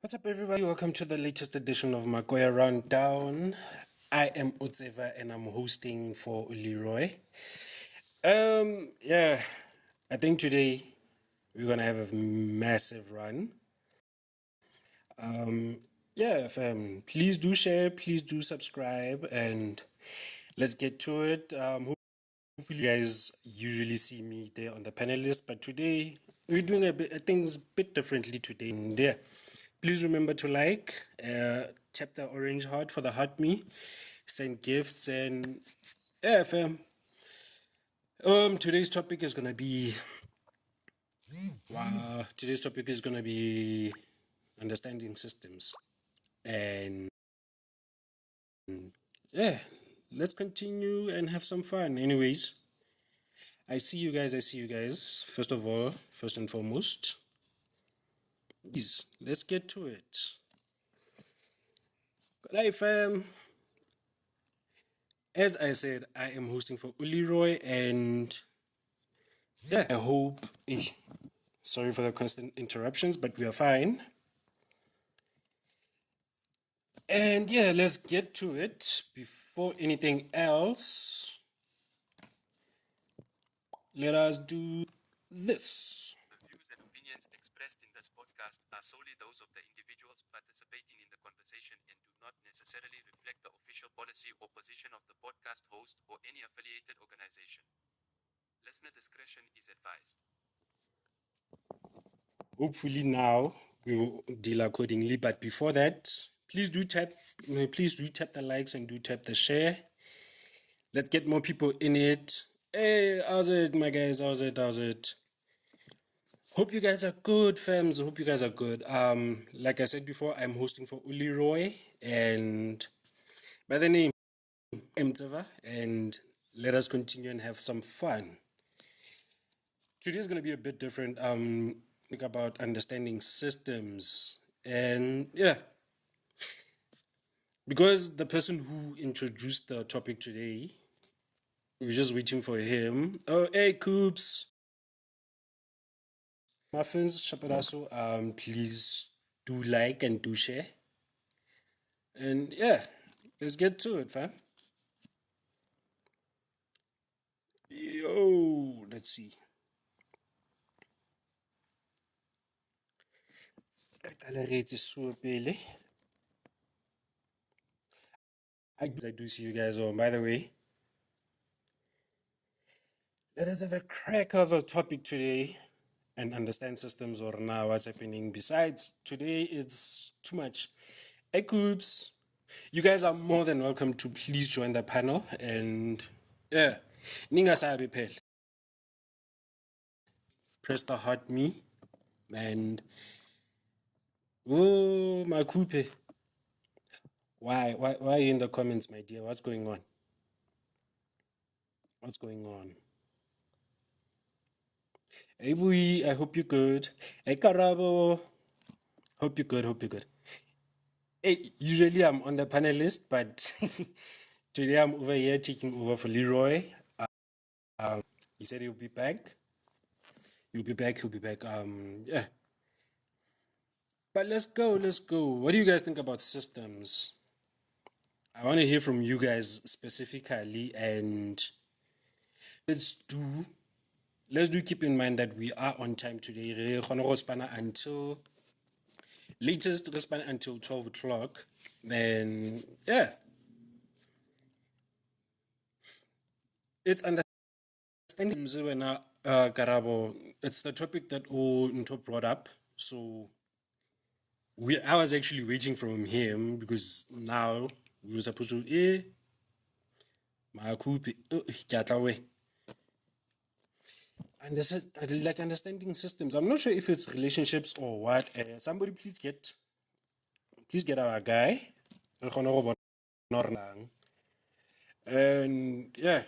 What's up, everybody? Welcome to the latest edition of Makoya Rundown. I am Utseva and I'm hosting for Leroy. Yeah, I think today we're gonna have a massive run. Yeah, fam, please do share, please do subscribe, and let's get to it. Hopefully, you guys usually see me there on the panel list, but today we're doing things a bit differently today. And yeah, please remember to tap the orange heart for the heart me, send gifts, and yeah, fam. Today's topic is gonna be today's topic is gonna be understanding systems, and yeah, let's continue and have some fun. Anyways, I see you guys. I see you guys. First and foremost, please let's get to it. Good night, fam. As I said, I am hosting for Uliroy, and yeah, I hope. Sorry for the constant interruptions, but we are fine. And yeah, let's get to it. Before anything else, let us do this. The views and opinions expressed in this podcast are solely those of the individuals participating in the conversation and do not necessarily reflect the official policy or position of the podcast host or any affiliated organization. Listener discretion is advised. Hopefully now we will deal accordingly. But before that, please do tap the likes and do tap the share. Let's get more people in it. Hey, how's it, my guys? How's it? Hope you guys are good, fams. Hope you guys are good. Like I said before, I'm hosting for Uliroy, and by the name Mteva, and let us continue and have some fun. Today is gonna be a bit different. Think about understanding systems, and yeah, because the person who introduced the topic today, we're just waiting for him. Oh, hey, Coops. Muffins, Shaparaso, please do like and do share. And yeah, let's get to it, fam. Yo, let's see. I do see you guys on. By the way, let us have a crack of a topic today and understand systems or now what's happening. Besides, today it's too much. Hey, Coops. You guys are more than welcome to please join the panel and yeah, Ninga sabi pel. Press the heart me and oh my coupe. Why are you in the comments, my dear? What's going on? What's going on? Hey Bui, I hope you're good. Hey Karabo. Hope you're good. Hey, usually I'm on the panel list, but today I'm over here taking over for Leroy. He said he'll be back. He'll be back. Yeah. But let's go. What do you guys think about systems? I want to hear from you guys specifically, and let's do keep in mind that we are on time today. Re kgona go spanna until latest re spanna until 12 o'clock. Then yeah. It's understanding Mzwena Karabo. It's the topic that Nto brought up. So I was actually waiting from him because now we were supposed to Makupi Kyatlawe. And this is like understanding systems. I'm not sure if it's relationships or what. Somebody please get our guy. And yeah.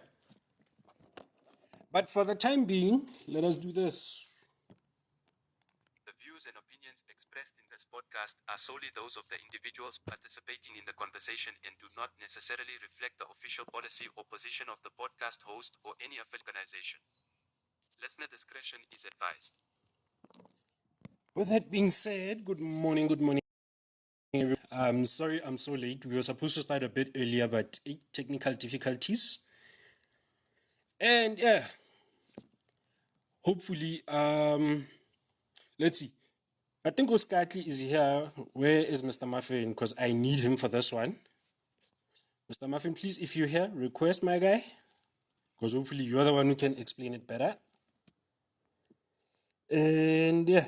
But for the time being, let us do this. The views and opinions expressed in this podcast are solely those of the individuals participating in the conversation and do not necessarily reflect the official policy or position of the podcast host or any affiliate organization. Listener discretion is advised. With that being said, good morning. Sorry I'm so late. We were supposed to start a bit earlier, but technical difficulties. And yeah, hopefully, let's see. I think Oskatli is here. Where is Mr. Muffin? Because I need him for this one. Mr. Muffin, please, if you're here, request my guy. Because hopefully you're the one who can explain it better. And yeah.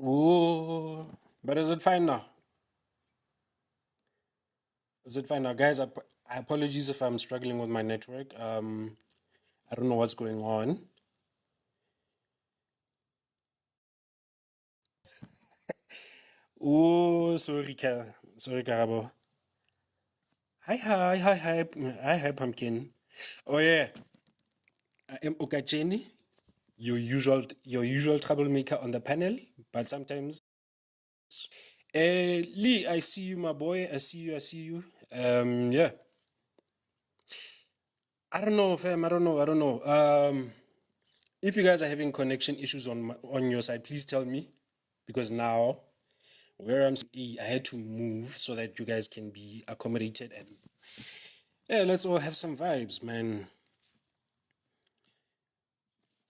Oh, but is it fine now? Is it fine now, guys? I apologize if I'm struggling with my network. I don't know what's going on. Oh, sorry, sorry, Karabo. Hi, Pumpkin. Oh yeah, I am Okacheni, your usual troublemaker on the panel, but sometimes. Lee, I see you, my boy. I see you. Yeah. I don't know, fam. I don't know. If you guys are having connection issues on your side, please tell me, because now where I had to move so that you guys can be accommodated, and yeah, let's all have some vibes, man.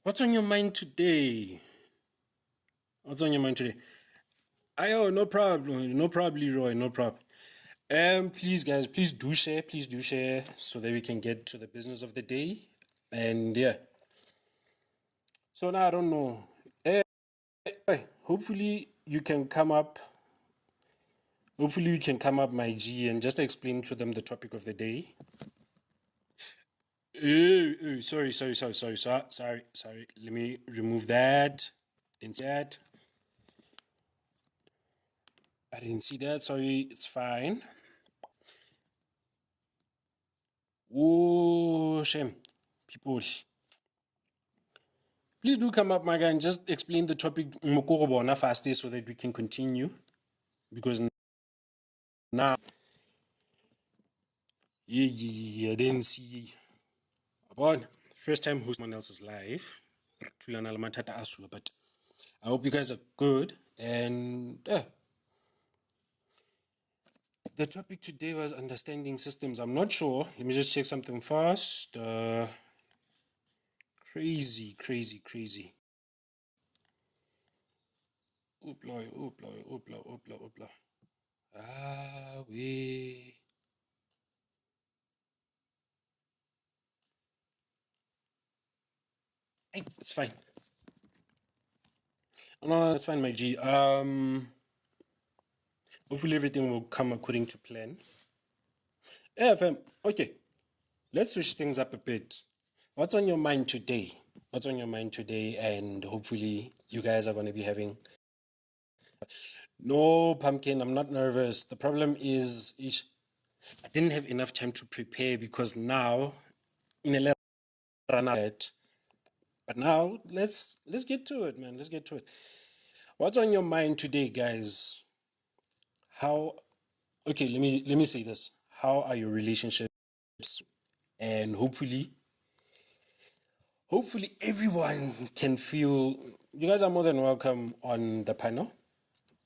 What's on your mind today? Ayo, no problem, Leroy, no problem. Please, guys, please do share, so that we can get to the business of the day, and yeah. So now I don't know. Hopefully you can come up. My G, and just explain to them the topic of the day. Sorry. Let me remove that. Didn't see that. I didn't see that. Sorry, it's fine. Oh, shame. People, please do come up, my guy, and just explain the topic Mokoro faster so that we can continue. Because now, yeah, I didn't see. Upon first time hosting someone else's live. But I hope you guys are good. And the topic today was understanding systems. I'm not sure. Let me just check something fast. Crazy. Oopla. We. Hey, it's fine. No, it's fine, my G. Hopefully everything will come according to plan. Yeah, fam. Okay. Let's switch things up a bit. What's on your mind today? And hopefully you guys are going to be having. No, Pumpkin, I'm not nervous. The problem is, I didn't have enough time to prepare, because now in a run out. But now let's get to it, man. Let's get to it. What's on your mind today, guys? Okay, let me say this. How are your relationships? And hopefully everyone can feel. You guys are more than welcome on the panel.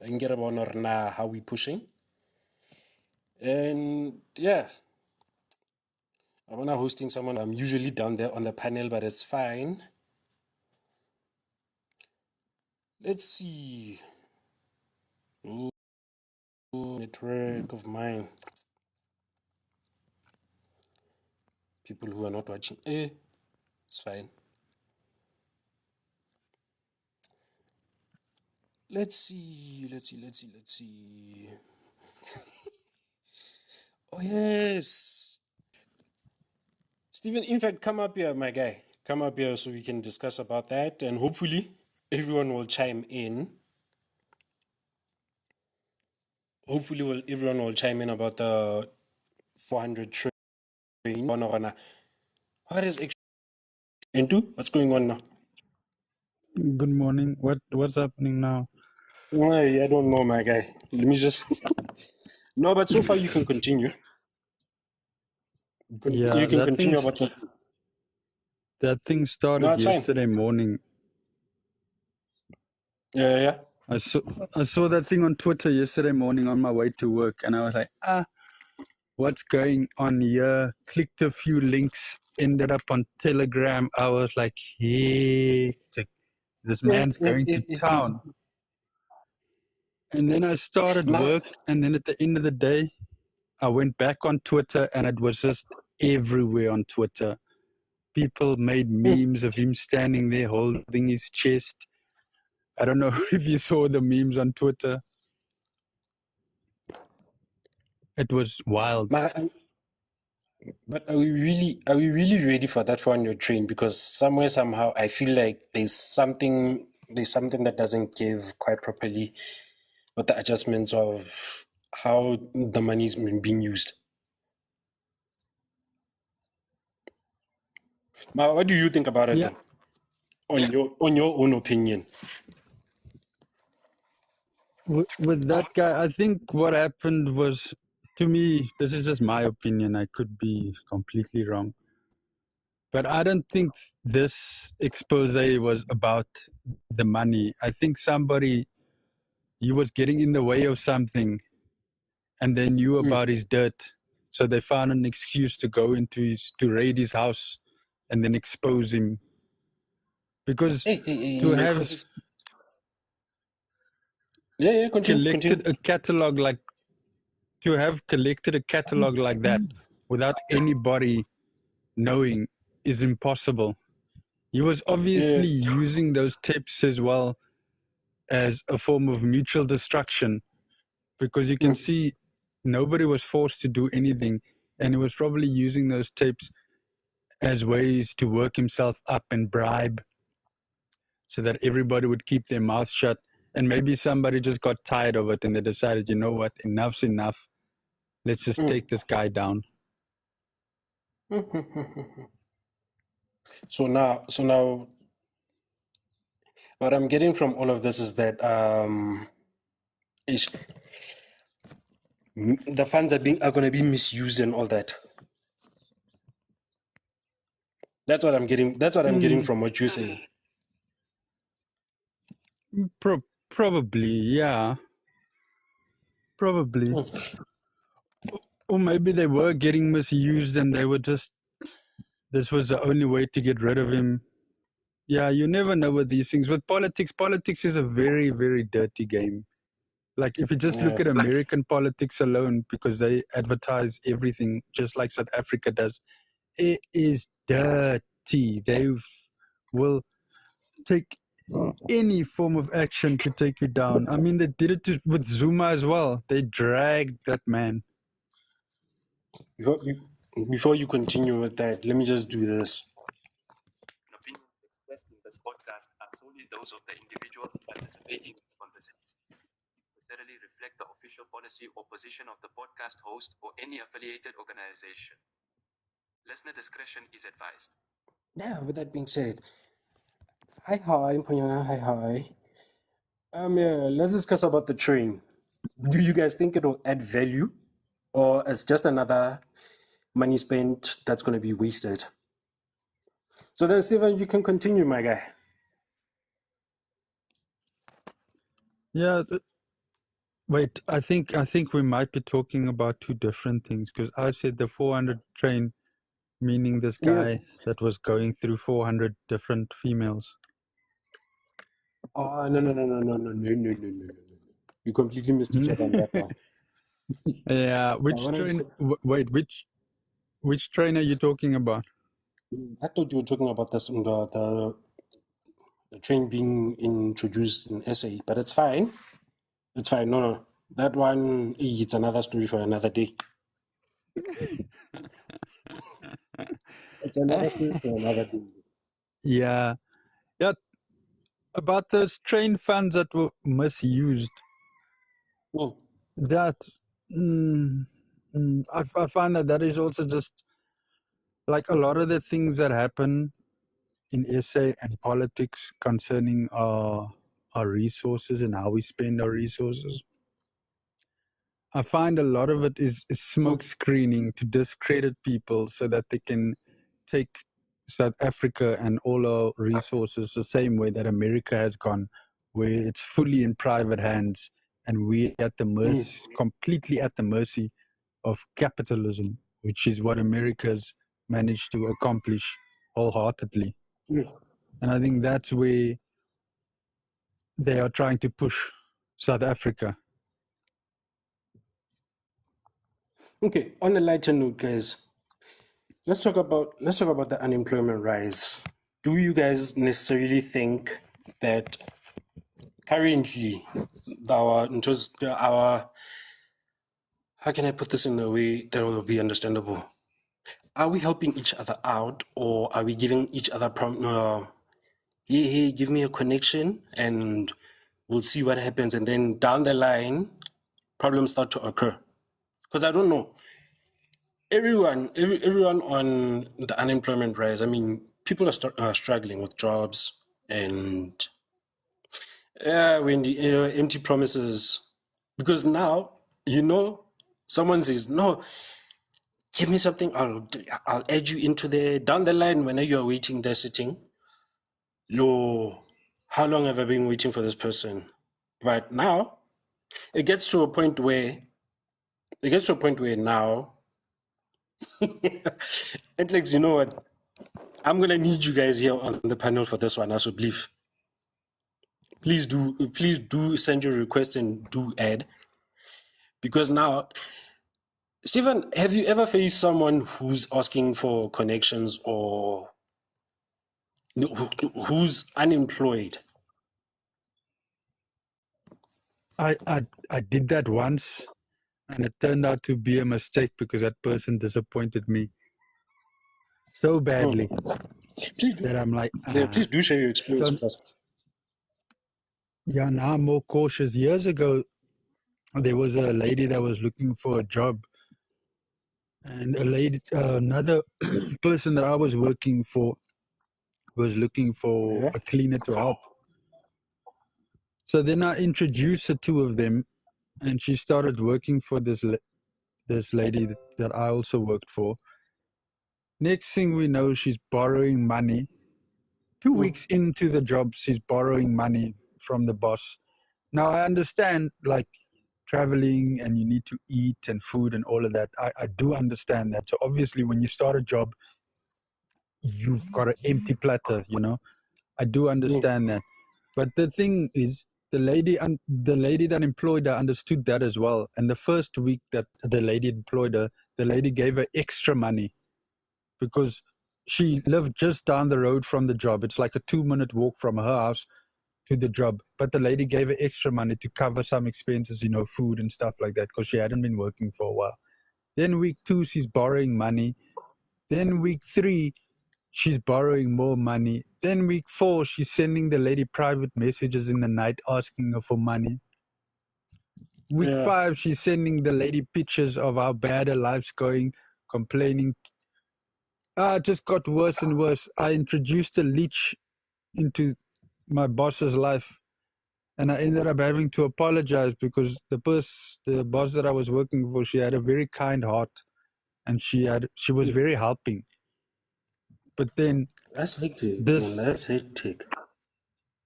I can get about how we pushing. And yeah, I'm not hosting someone. I'm usually down there on the panel, but it's fine. Let's see. Ooh, network of mine. People who are not watching. It's fine. Let's see. Oh yes. Stephen, in fact, come up here, my guy. Come up here so we can discuss about that, and hopefully everyone will chime in. Everyone will chime in about the 400 train. What is into? What's going on now? Good morning. What's happening now? I don't know, my guy. Let me just. No, but so far you can continue. Yeah, You can continue about that. that thing No, started it's fine. yesterday morning. Yeah. I saw that thing on Twitter yesterday morning on my way to work, and I was like, what's going on here? Clicked a few links, ended up on Telegram. I was like, hectic. This man's going to town. And then I started Now, work, and then at the end of the day, I went back on Twitter, and it was just everywhere on Twitter. People made memes of him standing there holding his chest. I don't know if you saw the memes on Twitter. It was wild. but are we really ready for that one your train? Because somewhere somehow I feel like there's something that doesn't give quite properly with the adjustments of how the money is being used. Ma, what do you think about it Yeah. then? On your own opinion. With that guy, I think what happened was, to me, this is just my opinion. I could be completely wrong. But I don't think this expose was about the money. I think he was getting in the way of something, and they knew about his dirt. So they found an excuse to go to raid his house and then expose him. Because to have collected a catalog like that without anybody knowing is impossible. He was obviously using those tapes as well as a form of mutual destruction, because you can see nobody was forced to do anything, and he was probably using those tapes as ways to work himself up and bribe so that everybody would keep their mouth shut. And maybe somebody just got tired of it and they decided, you know what, enough's enough. Let's just take this guy down. So now, what I'm getting from all of this is that the funds are going to be misused and all that. That's what I'm getting. That's what I'm getting from what you're saying. Probably, yeah. Probably. Or maybe they were getting misused and they were just, this was the only way to get rid of him. Yeah, you never know with these things. With politics is a very, very dirty game. Like if you just look at American politics alone, because they advertise everything just like South Africa does, it is dirty. They will take any form of action to take you down. I mean, they did it with Zuma as well. They dragged that man. Before you continue with that, let me just do this. Opinions expressed in this podcast are solely those of the individuals participating in the conversation. Necessarily reflect the official policy or position of the podcast host or any affiliated organization. Listener discretion is advised. Yeah, with that being said, hi, Mponyana, hi. Yeah, let's discuss about the train. Do you guys think it will add value, or it's just another money spent that's going to be wasted? So then, Stephen, you can continue, my guy. Yeah. Wait, I think we might be talking about two different things, because I said the 400 train, meaning this guy that was going through 400 different females. Oh, no. You completely missed each other on that one. Yeah, which train are you talking about? I thought you were talking about this, the train being introduced in SA, but it's fine. It's fine. No. That one, it's another story for another day. It's another story for another day. Yeah. About those train funds that were misused. That I find that is also just like a lot of the things that happen in SA and politics concerning our resources and how we spend our resources. I find a lot of it is smoke screening to discredit people so that they can take South Africa and all our resources the same way that America has gone, where it's fully in private hands and we're at the mercy, completely at the mercy of capitalism, which is what America's managed to accomplish wholeheartedly. Mm. And I think that's where they are trying to push South Africa. Okay, on a lighter note, guys, let's talk about the unemployment rise. Do you guys necessarily think that currently our how can I put this in a way that will be understandable? Are we helping each other out, or are we giving each other hey, give me a connection and we'll see what happens, and then down the line problems start to occur? Because I don't know, everyone on the unemployment rise, I mean, people are struggling with jobs, and when the empty promises, because now, someone says, no, give me something, I'll add you into there. Down the line, when you're waiting there sitting, how long have I been waiting for this person? But now it gets to a point where now Alex, you know what? I'm gonna need you guys here on the panel for this one. So please do send your request and do add, because now, Stephen, have you ever faced someone who's asking for connections, or who's unemployed? I did that once, and it turned out to be a mistake because that person disappointed me so badly that I'm like, Please do share your experience So- with us. yeah, now I'm more cautious. Years ago, there was a lady that was looking for a job, and another person that I was working for was looking for Yeah. a cleaner to help. So then I introduced the two of them, and she started working for this lady that I also worked for. Next thing we know, she's borrowing money. 2 weeks into the job, she's borrowing money from the boss. Now I understand, like, traveling and you need to eat and food and all of that. I do understand that. So obviously when you start a job, you've got an empty platter, I do understand that. But the thing is, the lady that employed her understood that as well. And the first week that the lady employed her, the lady gave her extra money because she lived just down the road from the job. It's like a 2-minute walk from her house to the job. But the lady gave her extra money to cover some expenses, food and stuff like that, because she hadn't been working for a while. Then week 2, she's borrowing money. Then week 3, she's borrowing more money. Then week 4, she's sending the lady private messages in the night asking her for money. Week 5, she's sending the lady pictures of how bad her life's going, complaining. It just got worse and worse. I introduced a leech into my boss's life, and I ended up having to apologize because the boss that I was working for, she had a very kind heart, and she was very helping. But then That's hectic. this That's hectic.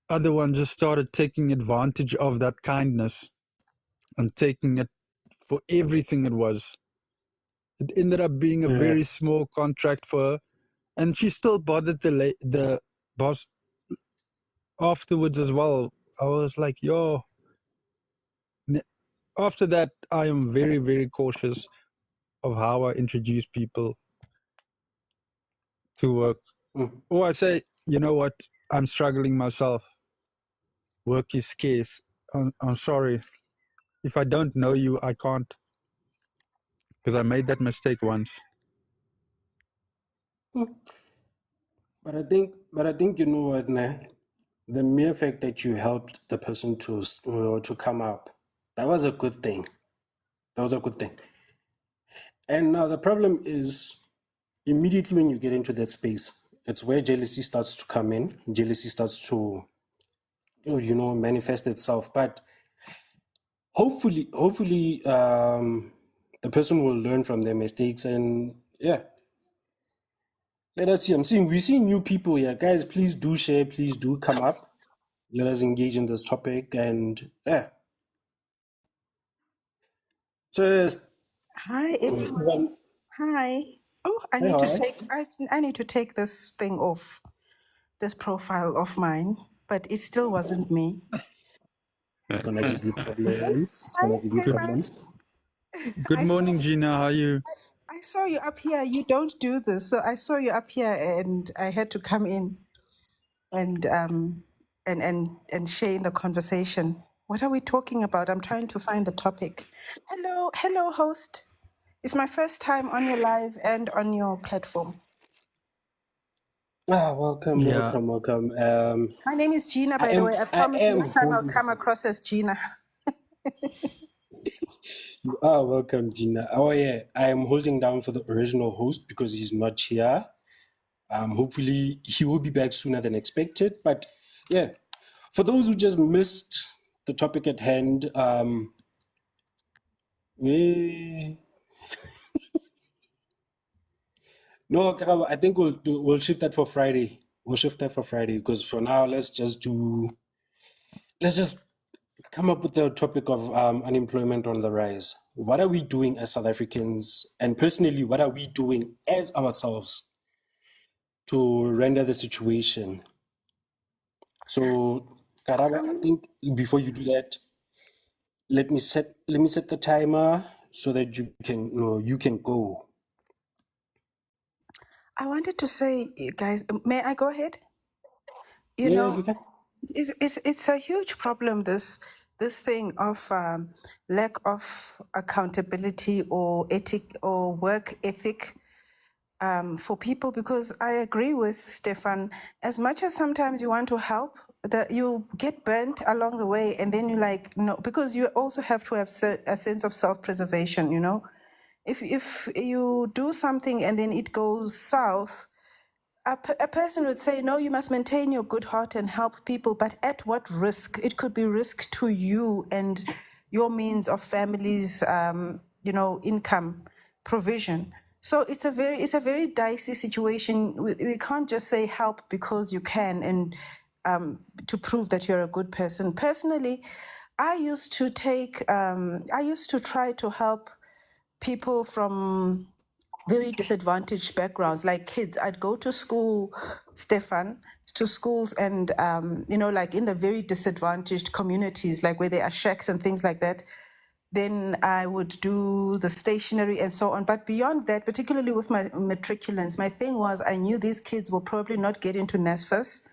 other one just started taking advantage of that kindness and taking it for everything it was. It ended up being a very small contract for her, and she still bothered the boss afterwards as well. I was like, yo. After that, I am very, very cautious of how I introduce people to work. Or I say, you know what, I'm struggling myself. Work is scarce. I'm sorry. If I don't know you, I can't. Because I made that mistake once. But I think you know what, nah? The mere fact that you helped the person to come up, that was a good thing. That was a good thing. And now the problem is, immediately when you get into that space, it's where jealousy starts to come in. Jealousy starts to, manifest itself. But hopefully, the person will learn from their mistakes, and let us see. We're seeing new people here, guys. Please do share. Please do come up. let us engage in this topic. And yeah, so yes, Hi, everyone. Stephen, Hi. Oh, I hi, need to hi. take I need to take this thing off, this profile of mine, but it still wasn't me. It's gonna give you problems. It's Hi, gonna give you Good, Stefan. problems. good I saw morning, Gina. How are you? I saw you up here. You don't do this, so I saw you up here, and I had to come in and share in the conversation. What are we talking about? I'm trying to find the topic. Hello, host. It's my first time on your live and on your platform. Welcome, Yeah. welcome. My name is Gina, I by the am way. I I promise am next time I'll holding. come across as Gina. You are welcome, Gina. Oh yeah, I am holding down for the original host because he's not here. Hopefully he will be back sooner than expected. But yeah, for those who just missed the topic at hand, we no, Karabo, I think we'll shift that for Friday. We'll shift that for Friday because for now let's just come up with the topic of unemployment on the rise. What are we doing as South Africans, and personally, what are we doing as ourselves to render the situation? So, Karaba, I think before you do that, let me set the timer so that you can go. I wanted to say, you guys, may I go ahead? You Yeah, know, you can. it's a huge problem, this thing of lack of accountability or ethic or work ethic for people, because I agree with Stefan. As much as sometimes you want to help, that you get burnt along the way, and then you like no, because you also have to have a sense of self-preservation. You know, if you do something and then it goes south, a person would say, no, you must maintain your good heart and help people, but at what risk? It could be risk to you and your means of family's, income provision. So it's a very dicey situation. We can't just say help because you can and to prove that you're a good person. Personally, I used to try to help people from very disadvantaged backgrounds, like kids. I'd go to school, Stefan, to schools and, like in the very disadvantaged communities, like where there are shacks and things like that. Then I would do the stationery and so on. But beyond that, particularly with my matriculants, my thing was I knew these kids will probably not get into NSFAS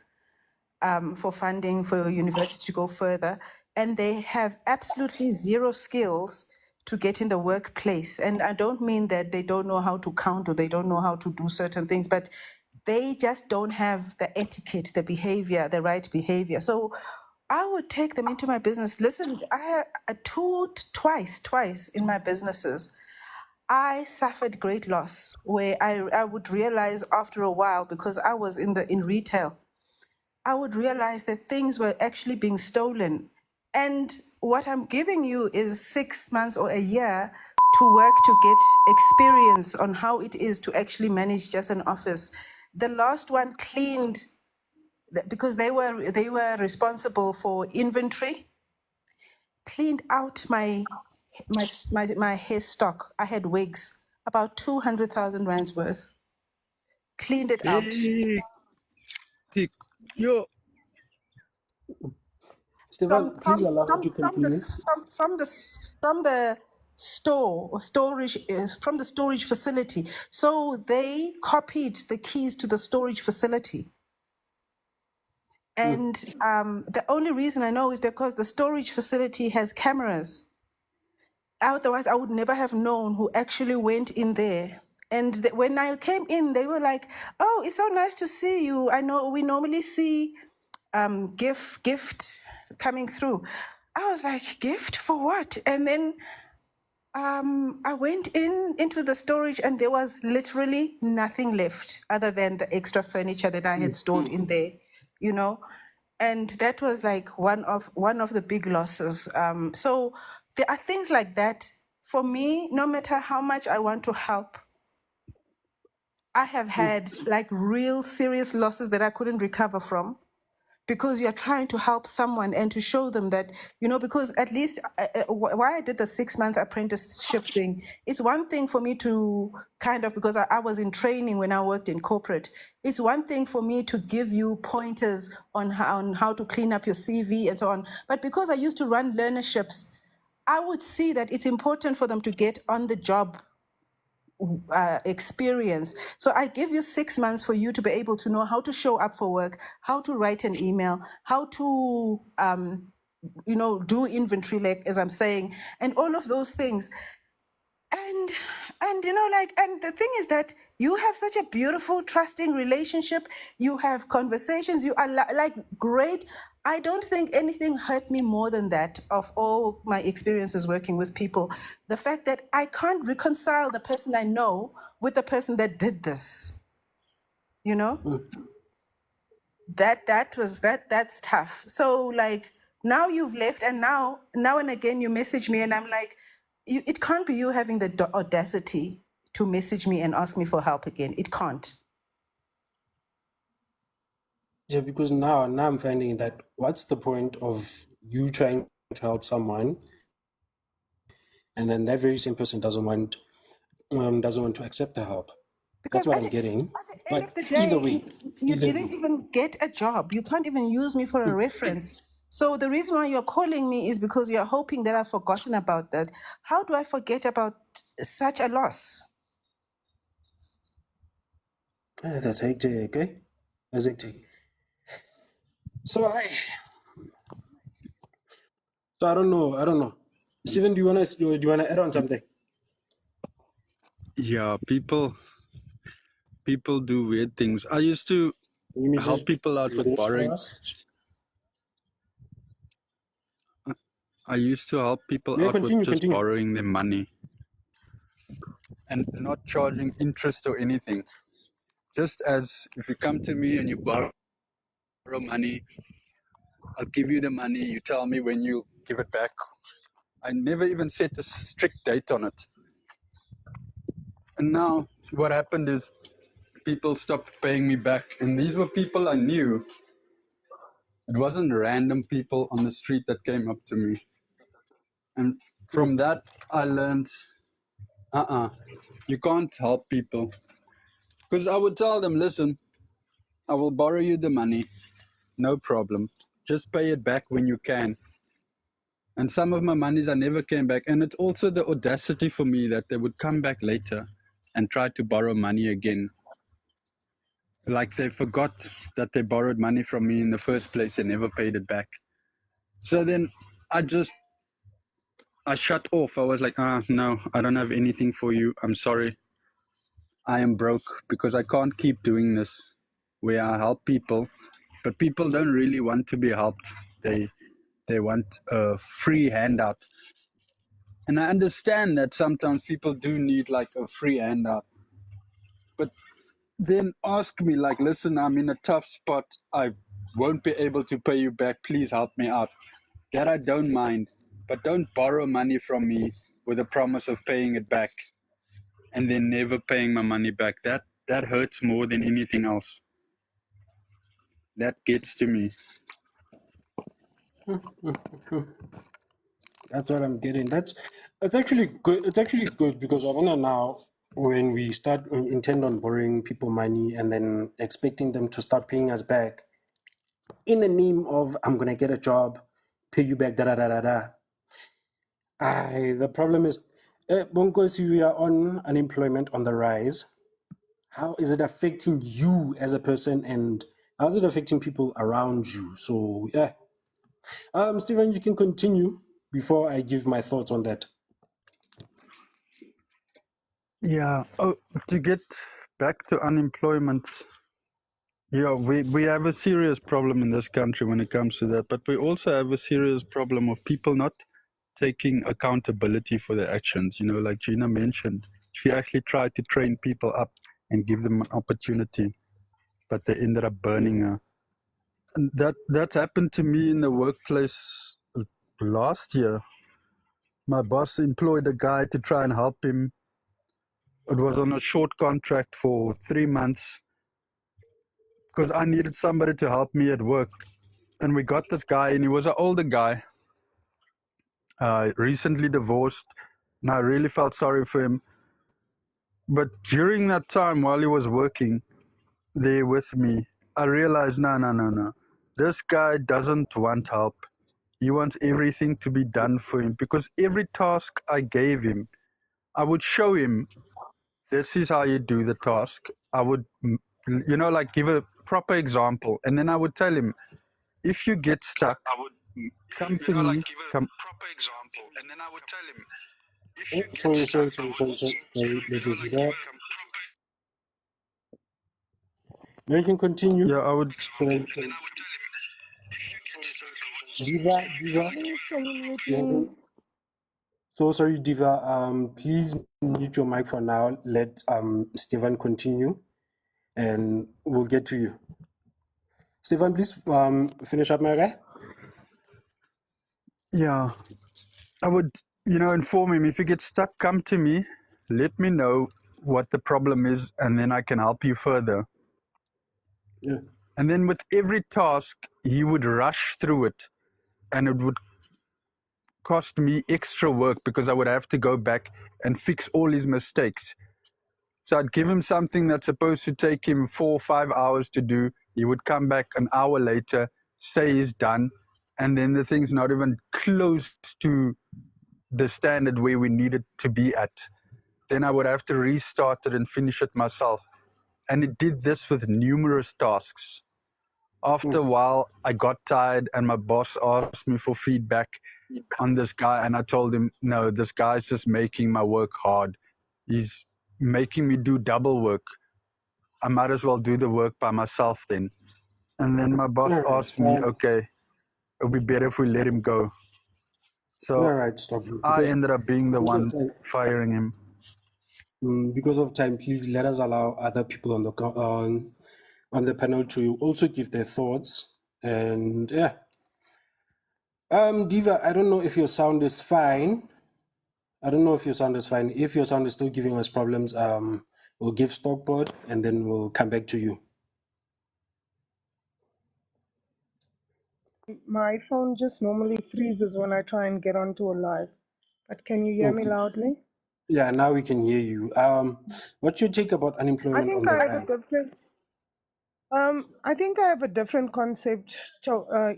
for funding for university to go further, and they have absolutely zero skills to get in the workplace. And I don't mean that they don't know how to count or they don't know how to do certain things, but they just don't have the etiquette, the behavior, the right behavior. So I would take them into my business. Listen, I had twice in my businesses. I suffered great loss where I would realize after a while, because I was in retail, I would realize that things were actually being stolen. And what I'm giving you is 6 months or a year to work to get experience on how it is to actually manage just an office. The last one cleaned because they were responsible for inventory, cleaned out my hair stock. I had wigs, about 200,000 rands worth. Cleaned it out. Hey, tick. Yo. Stefan, please allow me to From the continue. store or storage from the storage facility. So they copied the keys to the storage facility, and the only reason I know is because the storage facility has cameras. Otherwise, I would never have known who actually went in there. And when I came in, they were like, "Oh, it's so nice to see you. I know we normally see gift coming through." I was like, "Gift for what?" And then I went into the storage, and there was literally nothing left other than the extra furniture that I had stored in there, you know. And that was like one of the big losses. So there are things like that. For me, no matter how much I want to help, I have had like real serious losses that I couldn't recover from. because you're trying to help someone and to show them that, because at least why I did the 6-month apprenticeship thing, it's one thing for me to kind of, because I was in training when I worked in corporate, it's one thing for me to give you pointers on how to clean up your CV and so on. But because I used to run learnerships, I would see that it's important for them to get on the job experience. So I give you 6 months for you to be able to know how to show up for work, how to write an email, how to, do inventory, like as I'm saying, and all of those things. And and the thing is that you have such a beautiful, trusting relationship. You have conversations. You are like great. I don't think anything hurt me more than that of all my experiences working with people. The fact that I can't reconcile the person I know with the person that did this. That's tough. So like now you've left, and now and again you message me, and I'm like, it can't be you having the audacity to message me and ask me for help again. It can't. Yeah, because now I'm finding that what's the point of you trying to help someone, and then that very same person doesn't want to accept the help. Because That's what I'm getting. at the end But of the either day, way, you didn't even get a job. You can't even use me for a reference. So the reason why you're calling me is because you're hoping that I've forgotten about that. How do I forget about such a loss? That's hectic, okay? That's hectic. So I don't know. Steven, do you wanna add on something? Yeah, people do weird things. I used to Let me help just people out do with this borrowing. first. I used to help people Yeah, out with just continue. borrowing their money and not charging interest or anything. Just as if you come to me and you borrow money, I'll give you the money. You tell me when you give it back. I never even set a strict date on it. And now what happened is people stopped paying me back. And these were people I knew. It wasn't random people on the street that came up to me. And from that, I learned, you can't help people. Because I would tell them, listen, I will borrow you the money. No problem. Just pay it back when you can. And some of my monies I never came back. And it's also the audacity for me that they would come back later and try to borrow money again. Like they forgot that they borrowed money from me in the first place and never paid it back. So then I shut off. I was like, no, I don't have anything for you. I'm sorry. I am broke because I can't keep doing this where I help people, but people don't really want to be helped. They want a free handout. And I understand that sometimes people do need like a free handout. But then ask me like, listen, I'm in a tough spot. I won't be able to pay you back. Please help me out. That I don't mind. But don't borrow money from me with a promise of paying it back and then never paying my money back. That hurts more than anything else. That gets to me. That's what I'm getting. It's actually good. It's actually good because I wanna now, when we intend on borrowing people money and then expecting them to start paying us back in the name of I'm gonna get a job, pay you back, da da da da da. The problem is, Bonkosi, we are on unemployment on the rise. How is it affecting you as a person, and how is it affecting people around you? So yeah, Stephen, you can continue before I give my thoughts on that. Yeah. Oh, to get back to unemployment, yeah, we have a serious problem in this country when it comes to that, but we also have a serious problem of people not taking accountability for their actions. Like Gina mentioned, she actually tried to train people up and give them an opportunity, but they ended up burning her. And that's happened to me in the workplace last year. My boss employed a guy to try and help him. It was on a short contract for 3 months because I needed somebody to help me at work. and we got this guy, and he was an older guy, recently divorced, and I really felt sorry for him. But during that time, while he was working there with me, I realized, no. This guy doesn't want help. He wants everything to be done for him, because every task I gave him, I would show him, this is how you do the task. I would, like give a proper example. And then I would tell him, if you get stuck, come to me. Come. Proper example. And then I would tell him, if you get Sorry, stuck, sorry. Let's just do that. Now you can continue. Yeah, I would. So that you can... Diva. Please, can you mute Yeah. me? So sorry, Diva. Please mute your mic for now. Let Stefan continue, and we'll get to you. Stefan, please finish up, my guy. Yeah, I would, inform him, if you get stuck, come to me, let me know what the problem is, and then I can help you further. Yeah. And then with every task, he would rush through it, and it would cost me extra work because I would have to go back and fix all his mistakes. So I'd give him something that's supposed to take him 4 or 5 hours to do. He would come back an hour later, say he's done, and then the thing's not even close to the standard where we need it to be at. Then I would have to restart it and finish it myself. And it did this with numerous tasks. After a while, I got tired, and my boss asked me for feedback on this guy, and I told him, no, this guy's just making my work hard. He's making me do double work. I might as well do the work by myself then. And then my boss asked me, okay, it'll be better if we let him go. So All right, stop. I ended up being the one time. firing him. Because of time, please let us allow other people on the panel to also give their thoughts. And yeah, Diva, I don't know if your sound is fine. If your sound is still giving us problems, we'll give Stockport and then we'll come back to you. My phone just normally freezes when I try and get onto a live. But can you hear me Okay. loudly? Yeah, now we can hear you. What's your take about I unemployment on think the I have a line? different. I think I have a different concept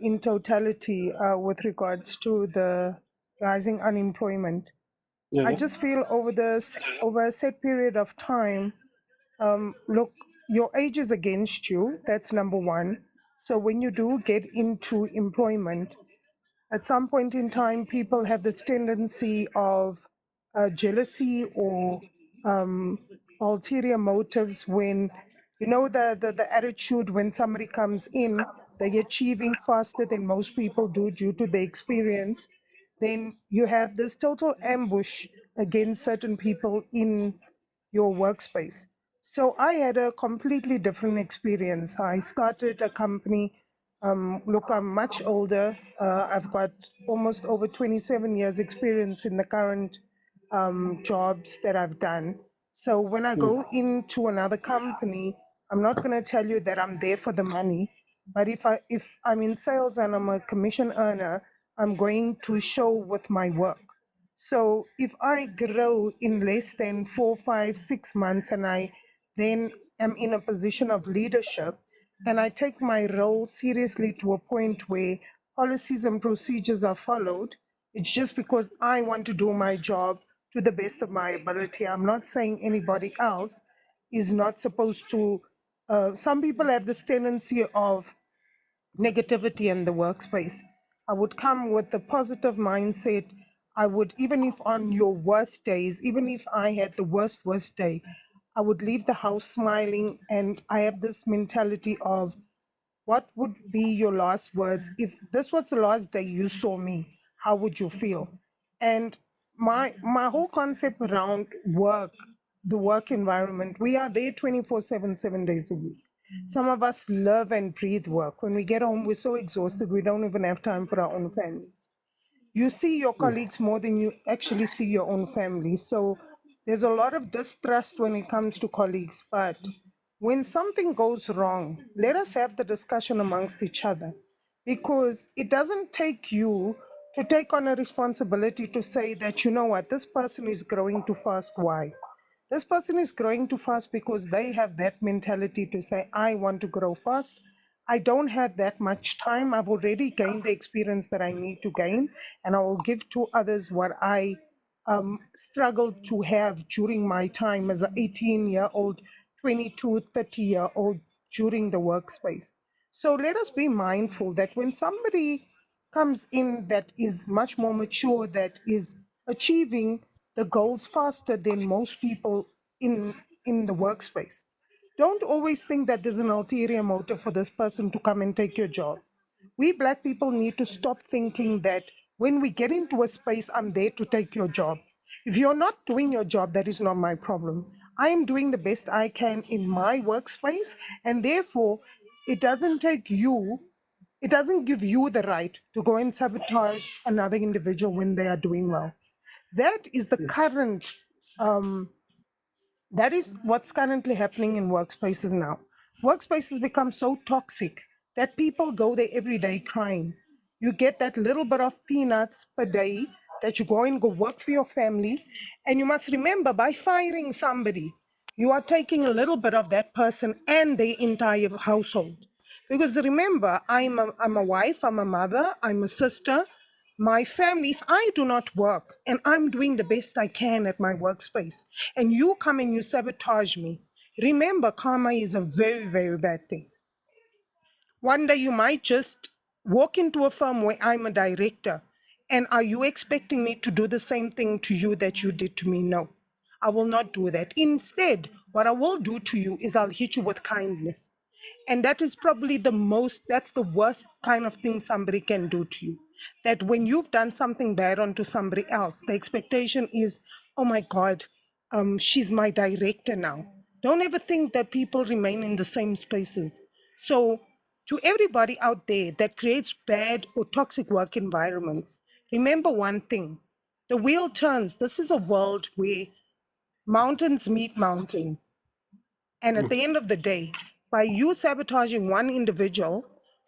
in totality with regards to the rising unemployment. I Yeah. just feel over a set period of time, look, your age is against you. That's number one. So when you do get into employment, at some point in time, people have this tendency of jealousy or ulterior motives when, the attitude when somebody comes in, they're achieving faster than most people do due to their experience. Then you have this total ambush against certain people in your workspace. So I had a completely different experience. I started a company. Look, I'm much older. I've got almost over 27 years experience in the current jobs that I've done. So when I go into another company, I'm not going to tell you that I'm there for the money. But if I'm in sales and I'm a commission earner, I'm going to show with my work. So if I grow in less than 4, 5, 6 months and I then am in a position of leadership and I take my role seriously to a point where policies and procedures are followed, it's just because I want to do my job to the best of my ability. I'm not saying anybody else is not supposed to. Some people have this tendency of negativity in the workspace. I would come with a positive mindset. I would, even if on your worst days, even if I had the worst day, I would leave the house smiling. And I have this mentality of what would be your last words? If this was the last day you saw me, how would you feel? And my whole concept around work, the work environment, we are there 24/7, 7 days a week. Some of us live and breathe work. When we get home, we're so exhausted, we don't even have time for our own families. You see your colleagues more than you actually see your own family. So there's a lot of distrust when it comes to colleagues. But when something goes wrong, let us have the discussion amongst each other. because it doesn't take you to take on a responsibility to say that, you know what, this person is growing too fast. Why? This person is growing too fast because they have that mentality to say, I want to grow fast. I don't have that much time. I've already gained the experience that I need to gain, and I will give to others what I struggled to have during my time as an 18-year-old, 22, 30-year-old during the workspace. So let us be mindful that when somebody comes in that is much more mature, that is achieving the goals faster than most people in the workspace, don't always think that there's an ulterior motive for this person to come and take your job. We Black people need to stop thinking that when we get into a space, I'm there to take your job. If you're not doing your job, that is not my problem. I am doing the best I can in my workspace, and therefore, it doesn't take you, it doesn't give you the right to go and sabotage another individual when they are doing well. That is the current um, that is what's currently happening in workspaces now. Workspaces become so toxic that people go there every day crying. You get that little bit of peanuts per day that you go and go work for your family. And you must remember, by firing somebody, you are taking a little bit of that person and their entire household. Because remember, I'm a wife, I'm a mother, I'm a sister. My family, if I do not work and I'm doing the best I can at my workspace, and you come and you sabotage me, remember, karma is a very, very bad thing. One day you might just walk into a firm where I'm a director, and are you expecting me to do the same thing to you that you did to me? No, I will not do that. Instead, what I will do to you is I'll hit you with kindness. And that is probably that's the worst kind of thing somebody can do to you. That when you've done something bad onto somebody else, the expectation is, oh my God, she's my director now. Don't ever think that people remain in the same spaces. So, to everybody out there that creates bad or toxic work environments, remember one thing: the wheel turns. This is a world where mountains meet mountains. And at the end of the day, by you sabotaging one individual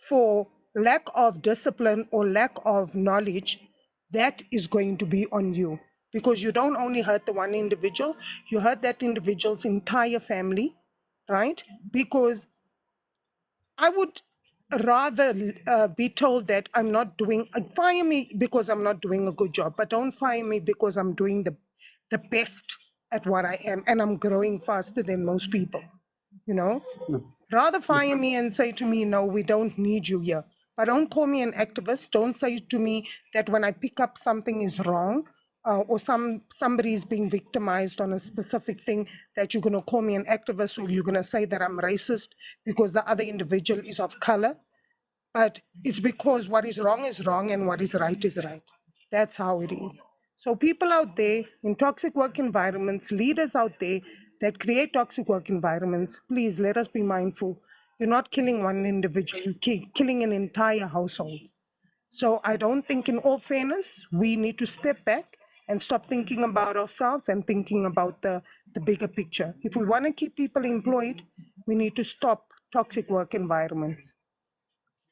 for lack of discipline or lack of knowledge, that is going to be on you. Because you don't only hurt the one individual, you hurt that individual's entire family, right? Because I would rather be told that I'm not doing, fire me because I'm not doing a good job, but don't fire me because I'm doing the best at what I am and I'm growing faster than most people, you know? Rather fire me and say to me, no, we don't need you here. But don't call me an activist. Don't say to me that when I pick up something is wrong, or somebody is being victimized on a specific thing, that you're going to call me an activist, or you're going to say that I'm racist because the other individual is of color. But it's because what is wrong and what is right. That's how it is. So people out there in toxic work environments, leaders out there that create toxic work environments, please let us be mindful. You're not killing one individual, you're killing an entire household. So I don't think, in all fairness, we need to step back and stop thinking about ourselves and thinking about the bigger picture. If we want to keep people employed, we need to stop toxic work environments.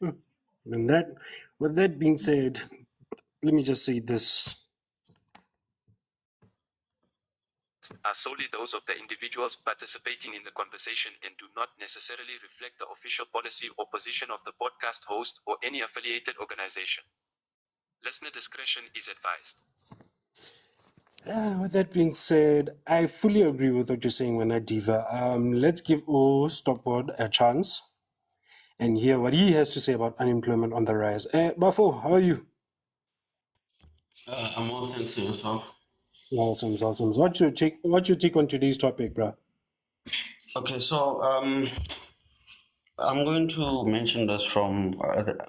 And that, with that being said, let me just say this. Are solely those of the individuals participating in the conversation and do not necessarily reflect the official policy or position of the podcast host or any affiliated organization. Listener discretion is advised. With that being said, I fully agree with what you're saying, Wena Diva. Let's give O Stockport a chance and hear what he has to say about unemployment on the rise. Bafo, how are you? I'm well, thanks to yourself. Awesome. What's your take on today's topic, bro? Okay, so I'm going to mention this from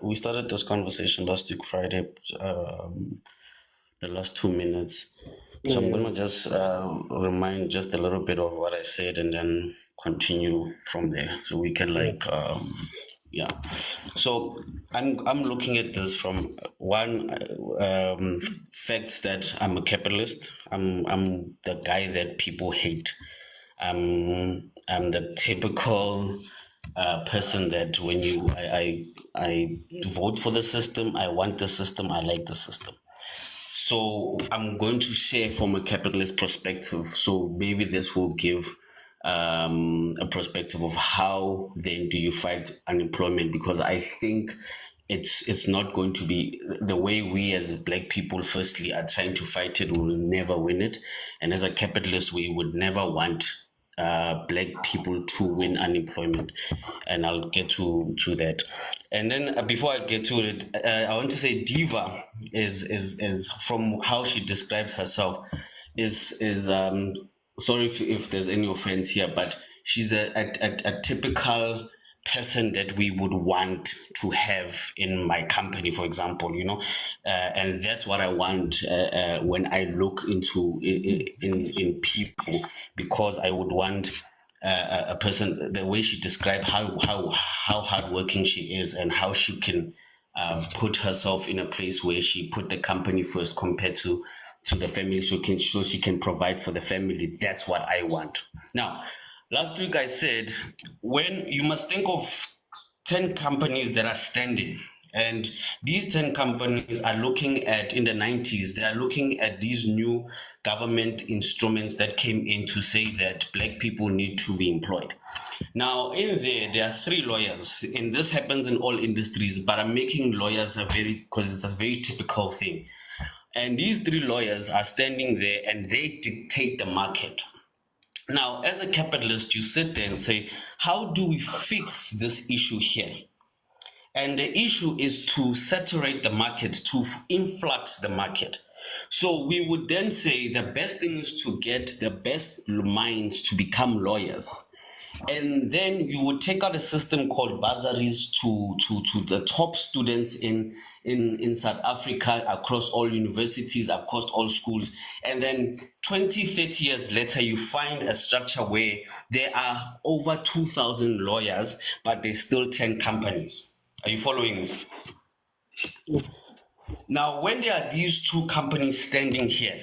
we started this conversation last week, Friday, the last 2 minutes. So I'm going to just remind just a little bit of what I said and then continue from there, so we can yeah. So I'm looking at this from one facts that I'm a capitalist. I'm the guy that people hate. I'm the typical person that when I vote for the system, I want the system, I like the system. So I'm going to share from a capitalist perspective. So maybe this will give a perspective of how then do you fight unemployment, because I think it's not going to be the way we as Black people firstly are trying to fight it. We will never win it, and as a capitalist we would never want Black people to win unemployment, and I'll get to that. And then before I get to it, I want to say Diva is from how she described herself is sorry if there's any offense here, but she's a typical person that we would want to have in my company, for example, and that's what I want when I look into in people, because I would want a person, the way she described how hardworking she is and how she can put herself in a place where she put the company first compared to the family, so she can provide for the family. That's what I want. Now, last week I said, when you must think of 10 companies that are standing, and these 10 companies are looking at, in the 90s, they are looking at these new government instruments that came in to say that Black people need to be employed. Now, in there are 3 lawyers, and this happens in all industries, but I'm making lawyers because it's a very typical thing. And these 3 lawyers are standing there and they dictate the market. Now, as a capitalist, you sit there and say, how do we fix this issue here? And the issue is to saturate the market, to influx the market. So we would then say the best thing is to get the best minds to become lawyers. And then you would take out a system called bursaries to the top students in South Africa, across all universities, across all schools. And then 20, 30 years later, you find a structure where there are over 2,000 lawyers, but there's still 10 companies. Are you following me? Now, when there are these 2 companies standing here,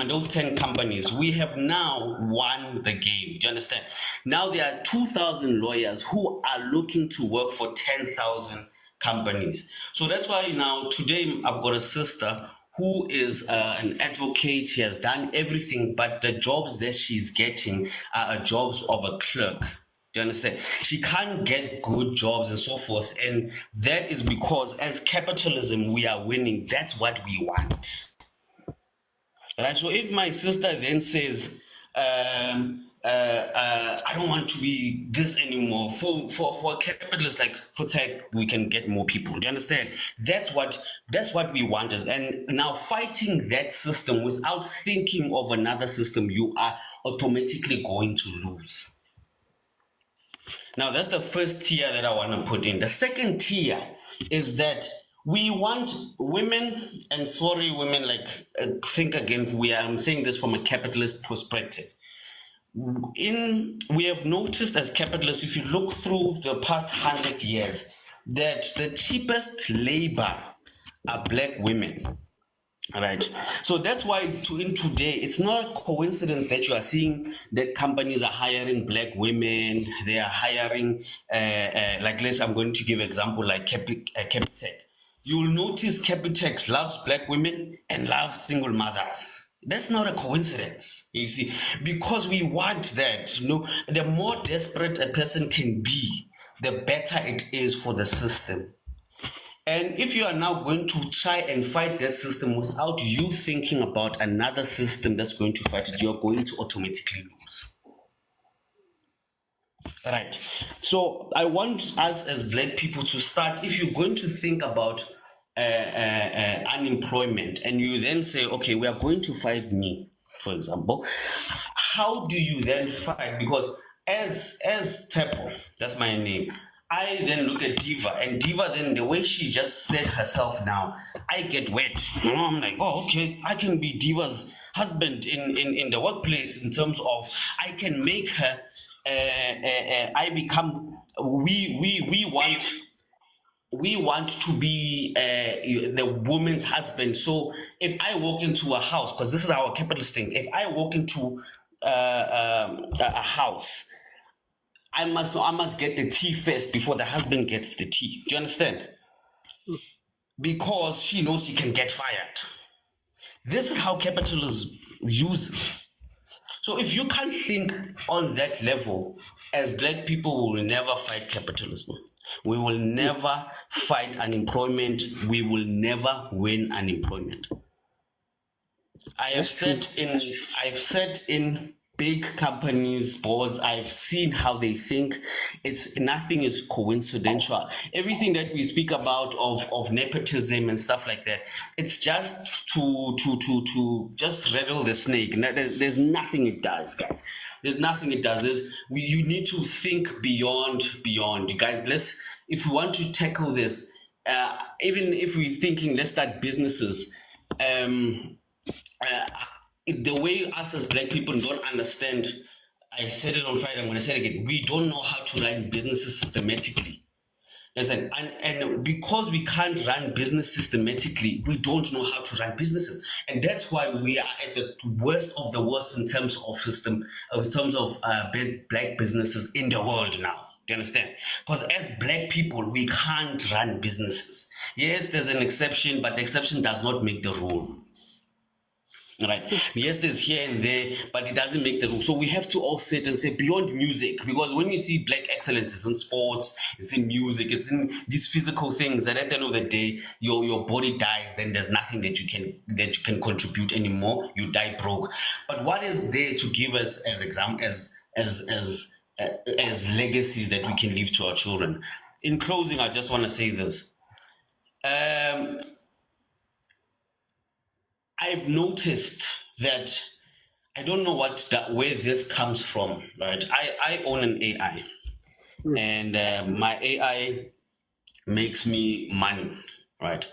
those 10 companies, we have now won the game. Do you understand? Now there are 2,000 lawyers who are looking to work for 10,000 companies. So that's why now today I've got a sister who is an advocate. She has done everything, but the jobs that she's getting are jobs of a clerk. Do you understand? She can't get good jobs and so forth. And that is because as capitalism, we are winning. That's what we want. Right? So if my sister then says, I don't want to be this anymore, for capitalists like for tech, we can get more people. Do you understand? That's what we want. And now fighting that system without thinking of another system, you are automatically going to lose. Now that's the first tier that I want to put in. The second tier is that we want women, and sorry, women, think again, I'm saying this from a capitalist perspective. We have noticed as capitalists, if you look through the past 100 years, that the cheapest labor are Black women. All right. So that's why in today, it's not a coincidence that you are seeing that companies are hiring Black women. They are hiring, I'm going to give an example like Capitec. You will notice Capitec loves Black women and loves single mothers. That's not a coincidence, you see, because we want that. The more desperate a person can be, the better it is for the system. And if you are now going to try and fight that system without you thinking about another system that's going to fight it, you're going to automatically lose. Right. So I want us as Black people to start, if you're going to think about unemployment and you then say, okay, we are going to fight me, for example, how do you then fight? Because as Tepo, that's my name, I then look at Diva, and Diva then, the way she just said herself now, I get wet. I'm like, oh, okay, I can be Diva's husband in the workplace in terms of I can make her, we want to be the woman's husband. So if I walk into a house, because this is our capitalist thing, if I walk into a house, I must get the tea first before the husband gets the tea. Do you understand? Because she knows she can get fired. This is how capitalism uses. So if you can't think on that level, as black people, we will never fight capitalism. We will never fight unemployment. We will never win unemployment. I've sat in big companies, boards. I've seen how they think. Nothing is coincidental. Everything that we speak about of nepotism and stuff like that, it's just to just rattle the snake. There's nothing it does, guys. There's nothing it does. You need to think beyond, guys. If we want to tackle this, even if we're thinking, let's start businesses. The way us as black people don't understand, I said it on Friday, I'm going to say it again, we don't know how to run businesses systematically. Listen, and because we can't run business systematically, we don't know how to run businesses. And that's why we are at the worst of the worst in terms of black businesses in the world now. Do you understand? Because as black people, we can't run businesses. Yes, there's an exception, but the exception does not make the rule. Right. Yes, there's here and there, but it doesn't make the rule. So we have to all sit and say beyond music, because when you see black excellence, it's in sports, it's in music, it's in these physical things that at the end of the day, your body dies, then there's nothing that you can contribute anymore. You die broke. But what is there to give us as legacies that we can leave to our children? In closing, I just want to say this. I've noticed that I don't know where this comes from, right? I own an AI, and my AI makes me money, right?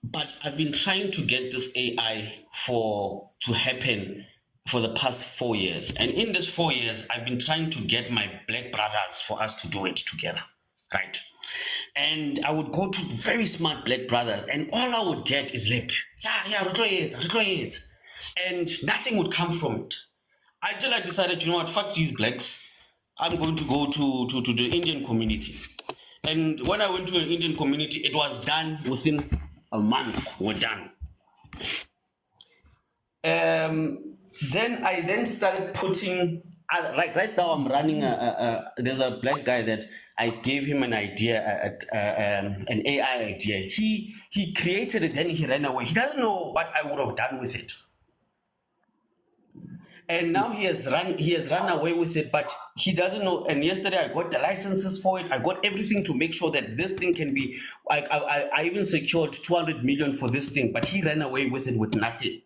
But I've been trying to get this AI to happen for the past 4 years, and in this 4 years, I've been trying to get my black brothers for us to do it together, right? And I would go to very smart black brothers, and all I would get is lip. Yeah, it. And nothing would come from it. Until I decided, you know what, fuck these blacks. I'm going to go to the Indian community. And when I went to an Indian community, it was done within a month. We're done. Then I started putting, right now I'm running there's a black guy that I gave him an idea, an AI idea. He created it, then he ran away. He doesn't know what I would have done with it. And now he has run away with it, but he doesn't know. And yesterday I got the licenses for it. I got everything to make sure that this thing can be, I even secured 200 million for this thing, but he ran away with it with nothing.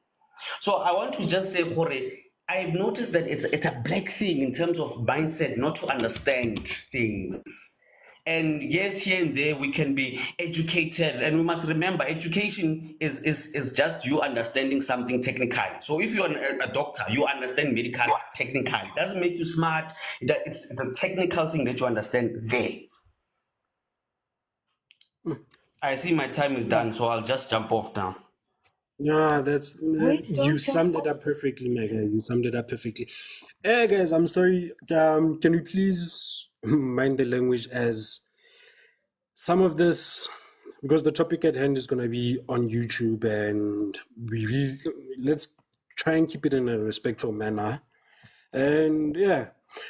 So I want to just say, Jorge, I've noticed that it's a black thing in terms of mindset, not to understand things. And yes, here and there we can be educated, and we must remember education is just you understanding something technically. So if you're a doctor, you understand medical technically. It doesn't make you smart. It's a technical thing that you understand there. I see my time is done, so I'll just jump off now. Yeah, Wait, you don't summed jump it off. up perfectly, my guy. You summed it up perfectly. Guys, I'm sorry. Can you please mind the language, as some of this, because the topic at hand is going to be on YouTube, and let's try and keep it in a respectful manner. And yeah,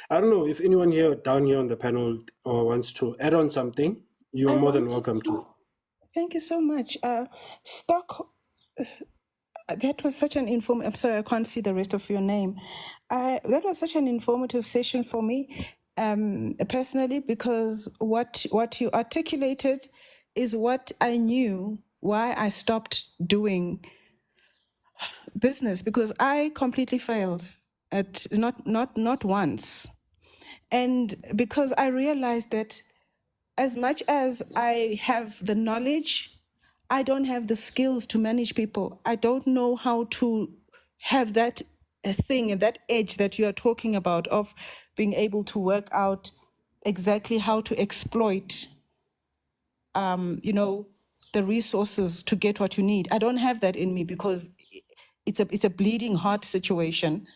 I don't know if anyone here down here on the panel or wants to add on something. You're I more than want welcome to. Thank you so much. Stock, that was such an I'm sorry, I can't see the rest of your name. That was such an informative session for me, personally, because what you articulated is what I knew why I stopped doing business, because I completely failed at not once. And because I realized that as much as I have the knowledge, I don't have the skills to manage people. I don't know how to have that thing and that edge that you are talking about, of being able to work out exactly how to exploit, the resources to get what you need. I don't have that in me, because it's a bleeding heart situation,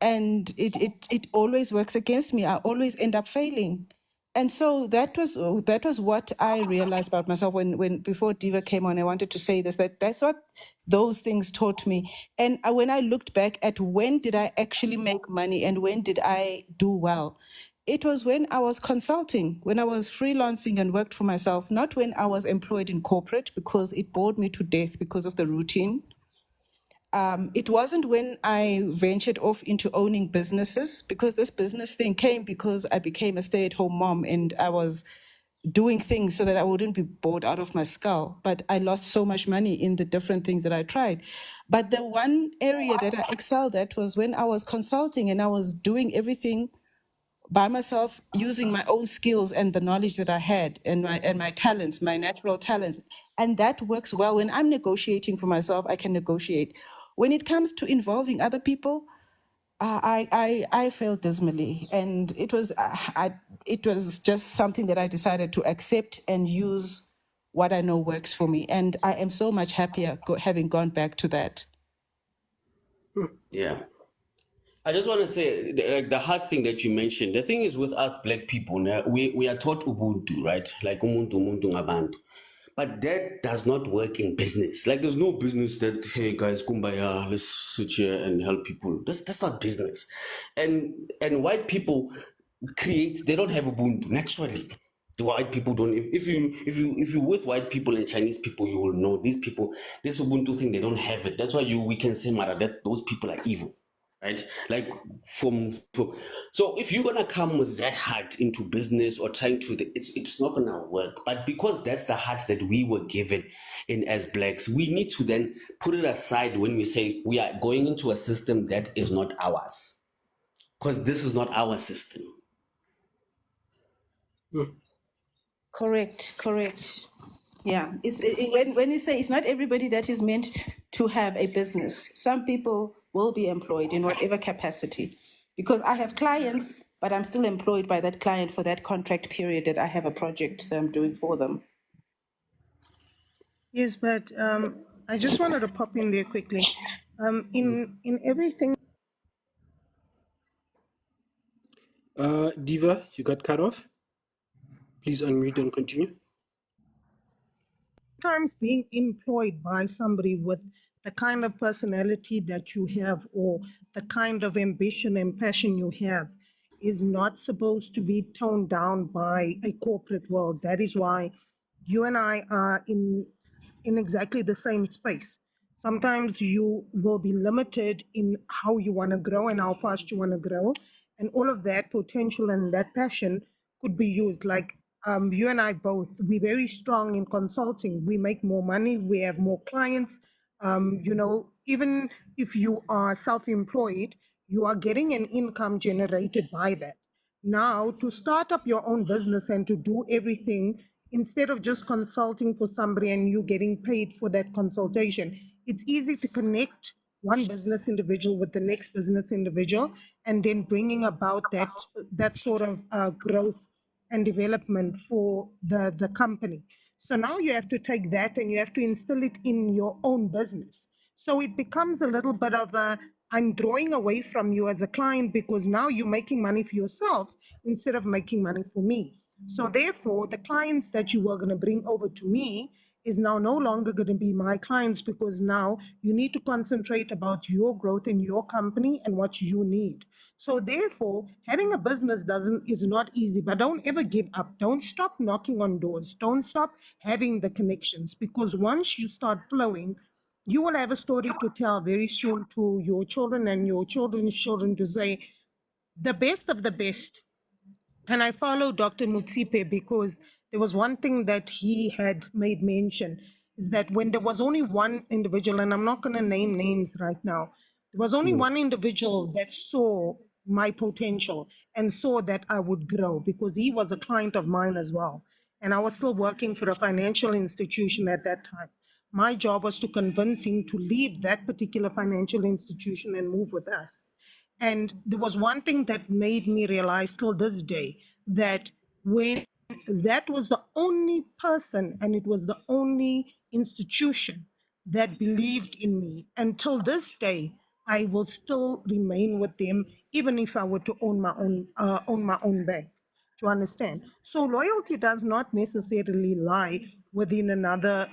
and it always works against me. I always end up failing. And so that was what I realized about myself when before Diva came on. I wanted to say this, that's what those things taught me. And when I looked back at when did I actually make money and when did I do well, it was when I was consulting, when I was freelancing and worked for myself, not when I was employed in corporate, because it bored me to death because of the routine. It wasn't when I ventured off into owning businesses, because this business thing came because I became a stay-at-home mom and I was doing things so that I wouldn't be bored out of my skull. But I lost so much money in the different things that I tried. But the one area that I excelled at was when I was consulting and I was doing everything by myself, using my own skills and the knowledge that I had and my talents, my natural talents. And that works well. When I'm negotiating for myself, I can negotiate. When it comes to involving other people, I failed dismally, and it was just something that I decided to accept and use what I know works for me. And I am so much happier having gone back to that. Yeah. I just want to say, like the hard thing that you mentioned, the thing is with us black people, we are taught Ubuntu, right? Like umuntu ngabantu. But that does not work in business. Like there's no business that, hey guys, kumbaya, let's sit here and help people. That's not business. And white people they don't have Ubuntu naturally. The white people don't. If you with white people and Chinese people, you will know these people, this Ubuntu thing, they don't have it. That's why we can say Mara, that those people are evil. Right? Like so if you're gonna come with that heart into business or trying to, it's not gonna work. But because that's the heart that we were given in as blacks, we need to then put it aside when we say we are going into a system that is not ours, because this is not our system. Correct. Yeah, when you say it's not everybody that is meant to have a business. Some people will be employed in whatever capacity, because I have clients, but I'm still employed by that client for that contract period that I have a project that I'm doing for them. Yes, but I just wanted to pop in there quickly. In everything, Diva, you got cut off. Please unmute and continue. sometimes being employed by somebody with the kind of personality that you have or the kind of ambition and passion you have is not supposed to be toned down by a corporate world. That is why you and I are in exactly the same space. Sometimes you will be limited in how you want to grow and how fast you want to grow, and all of that potential and that passion could be used. Like you and I both, we're very strong in consulting. We make more money, we have more clients. Even if you are self-employed, you are getting an income generated by that. Now, to start up your own business and to do everything instead of just consulting for somebody and you getting paid for that consultation, it's easy to connect one business individual with the next business individual and then bringing about that sort of growth and development for the company. So now you have to take that and you have to instill it in your own business. So it becomes a little bit of a, I'm drawing away from you as a client because now you're making money for yourselves instead of making money for me. So therefore, the clients that you were going to bring over to me is now no longer going to be my clients, because now you need to concentrate about your growth in your company and what you need. So therefore, having a business is not easy, but don't ever give up. Don't stop knocking on doors. Don't stop having the connections, because once you start flowing, you will have a story to tell very soon to your children and your children's children to say, the best of the best. And I follow Dr. Mutsipe because there was one thing that he had made mention, is that when there was only one individual, and I'm not going to name names right now, there was only one individual that saw my potential and saw that I would grow, because he was a client of mine as well. And I was still working for a financial institution at that time. My job was to convince him to leave that particular financial institution and move with us. And there was one thing that made me realize till this day, that when that was the only person and it was the only institution that believed in me. Until this day, I will still remain with them, even if I were to own my own bank. To understand, so loyalty does not necessarily lie within another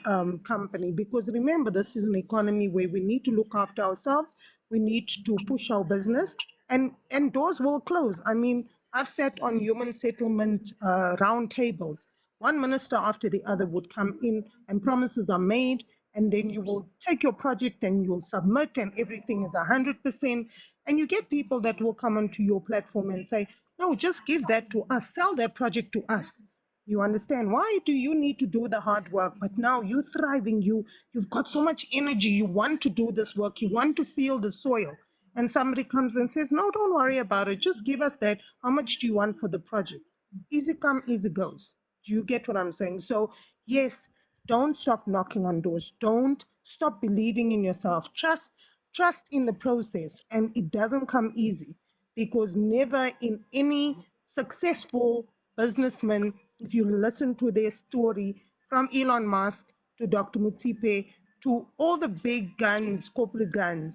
company, because remember, this is an economy where we need to look after ourselves. We need to push our business, and doors will close. I mean, I've sat on human settlement round tables. One minister after the other would come in and promises are made, and then you will take your project and you'll submit and everything is 100%. And you get people that will come onto your platform and say, no, just give that to us, sell that project to us. You understand? Why do you need to do the hard work? But now you're thriving, you've got so much energy, you want to do this work, you want to feel the soil. And somebody comes and says, no, don't worry about it, just give us that. How much do you want for the project? Easy come, easy goes. Do you get what I'm saying? So yes, don't stop knocking on doors. Don't stop believing in yourself. Trust in the process, and it doesn't come easy, because never in any successful businessman, if you listen to their story, from Elon Musk to Dr. Mutsipe to all the big guns, corporate guns,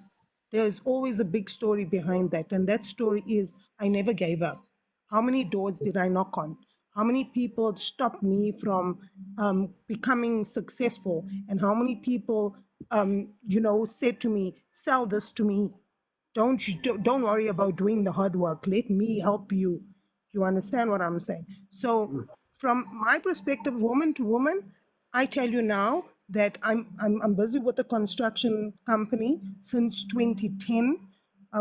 there's always a big story behind that. And that story is, I never gave up. How many doors did I knock on? How many people stopped me from becoming successful? And how many people, said to me, sell this to me. Don't worry about doing the hard work. Let me help you. You understand what I'm saying? So, from my perspective, woman to woman, I tell you now that I'm busy with a construction company since 2010.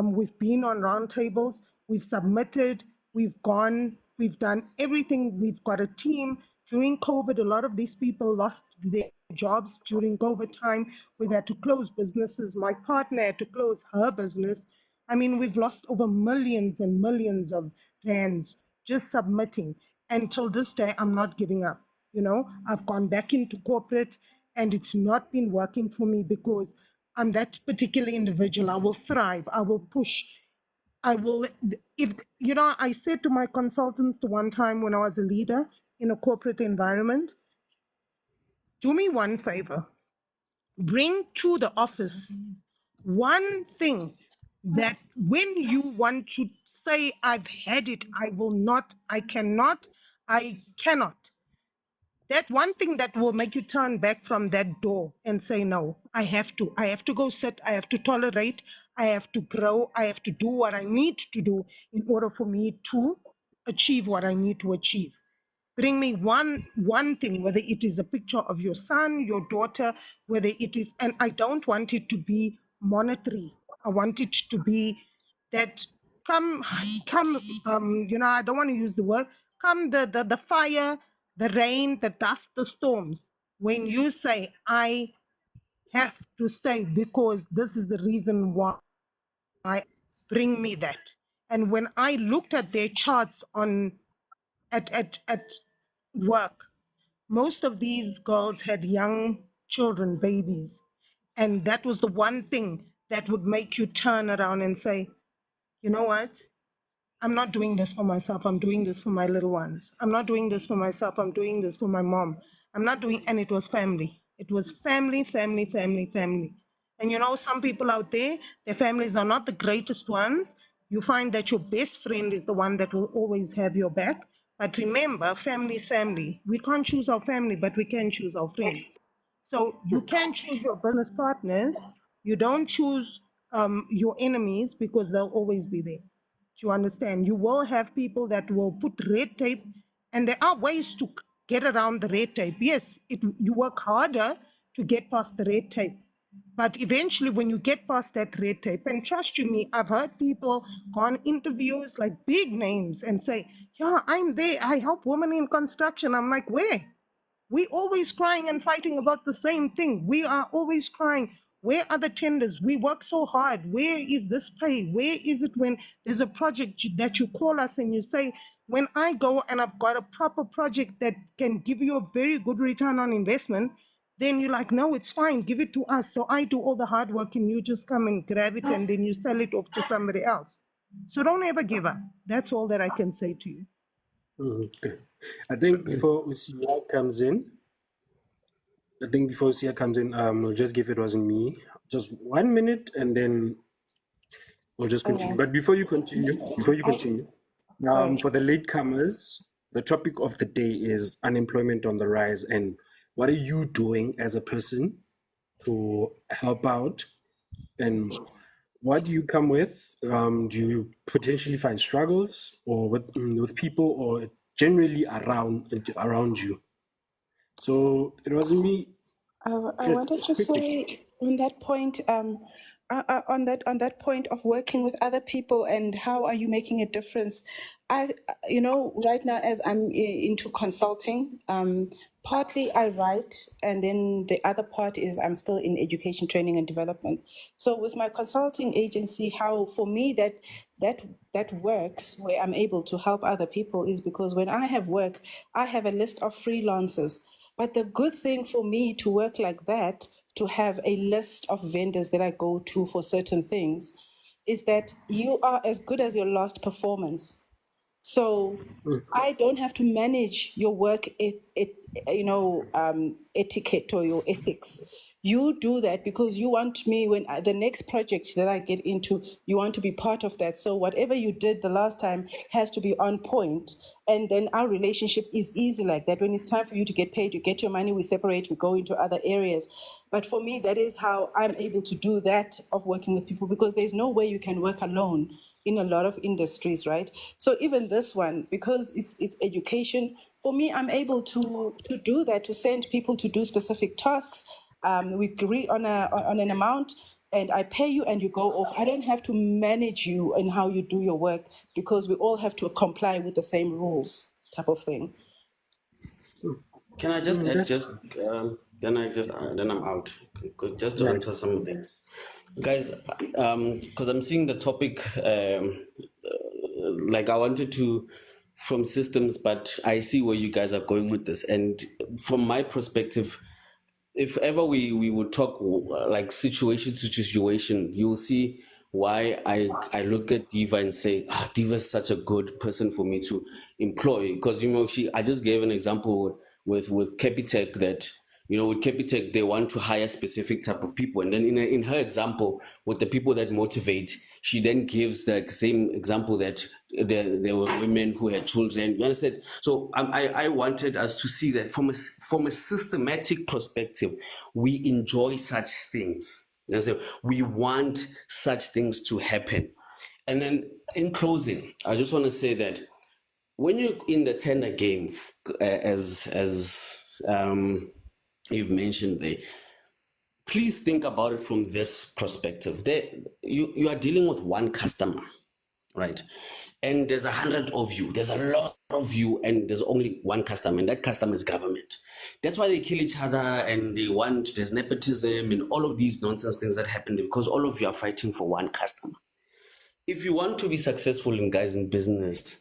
We've been on roundtables, we've submitted, we've gone, we've done everything. We've got a team. During COVID, a lot of these people lost their jobs during COVID time. We've had to close businesses. My partner had to close her business. I mean, we've lost over millions and millions of rands just submitting. Until this day, I'm not giving up. I've gone back into corporate, and it's not been working for me, because I'm that particular individual. I will thrive. I will push. I will, if, I said to my consultants the one time when I was a leader in a corporate environment, do me one favor, bring to the office one thing that when you want to say, I've had it, I will not, I cannot, I cannot. That one thing that will make you turn back from that door and say, no, I have to go sit, I have to tolerate, I have to grow, I have to do what I need to do in order for me to achieve what I need to achieve. Bring me one thing, whether it is a picture of your son, your daughter, whether it is, and I don't want it to be monetary. I want it to be that come, I don't want to use the word, come the fire, the rain, the dust, the storms. When you say, I have to stay because this is the reason why, bring me that. And when I looked at their charts at work, most of these girls had young children, babies. And that was the one thing that would make you turn around and say, you know what? I'm not doing this for myself. I'm doing this for my little ones. I'm not doing this for myself. I'm doing this for my mom. I'm not doing, and it was family. It was family, family, family, family. And some people out there, their families are not the greatest ones. You find that your best friend is the one that will always have your back. But remember, family is family. We can't choose our family, but we can choose our friends. So you can choose your business partners. You don't choose your enemies, because they'll always be there. Do you understand? You will have people that will put red tape, and there are ways to get around the red tape. Yes, you work harder to get past the red tape. But eventually, when you get past that red tape, and trust you me, I've heard people go on interviews, like big names, and say, yeah, I'm there. I help women in construction. I'm like, where? We always crying and fighting about the same thing. We are always crying. Where are the tenders? We work so hard. Where is this pay? Where is it when there's a project that you call us and you say, when I go and I've got a proper project that can give you a very good return on investment, then you're like, no, it's fine. Give it to us. So I do all the hard work and you just come and grab it and then you sell it off to somebody else. So don't ever give up. That's all that I can say to you. Okay. I think before Usia comes in, we'll just give it wasn't me just 1 minute, and then We'll just All continue. right. But before you continue, Sorry. for the latecomers, the topic of the day is unemployment on the rise, and what are you doing as a person to help out, and what do you come with? Do you potentially find struggles or with people or generally around you? So it wasn't me. I Just wanted to quickly. say on that point, on that point of working with other people and how are you making a difference? Right now as I'm into consulting, partly I write, and then the other part is I'm still in education, training, and development. So with my consulting agency, how for me that works, where I'm able to help other people, is because when I have work, I have a list of freelancers. But the good thing for me to work like that, to have a list of vendors that I go to for certain things, is that you are as good as your last performance. So I don't have to manage your work, etiquette or your ethics. You do that because you want me, when the next project that I get into, you want to be part of that. So whatever you did the last time has to be on point, and then our relationship is easy like that. When it's time for you to get paid, you get your money, we separate, we go into other areas. But for me, that is how I'm able to do that of working with people, because there's no way you can work alone in a lot of industries, right? So even this one, because it's education, for me, I'm able to do that, to send people to do specific tasks. We agree on an amount, and I pay you, and you go off. I don't have to manage you and how you do your work, because we all have to comply with the same rules, type of thing. Can I just add That's then I'm out. Just to right. answer some of things, guys. Because I'm seeing the topic. Like I wanted to from systems, but I see where you guys are going with this. And from my perspective, if ever we would talk like situation to situation, you'll see why I look at Diva and say, Diva is such a good person for me to employ. Because I just gave an example with Capitec that with Capitec, they want to hire specific type of people. And then in her example, with the people that motivate, she then gives the same example that there were women who had children. You understand? So I wanted us to see that from a systematic perspective, we enjoy such things. You understand? We want such things to happen. And then in closing, I just want to say that when you're in the tender game, as you've mentioned there, please think about it from this perspective. You are dealing with one customer, right? And there's 100 of you. There's a lot of you, and there's only one customer, and that customer is government. That's why they kill each other, and there's nepotism and all of these nonsense things that happen there, because all of you are fighting for one customer. If you want to be successful in business,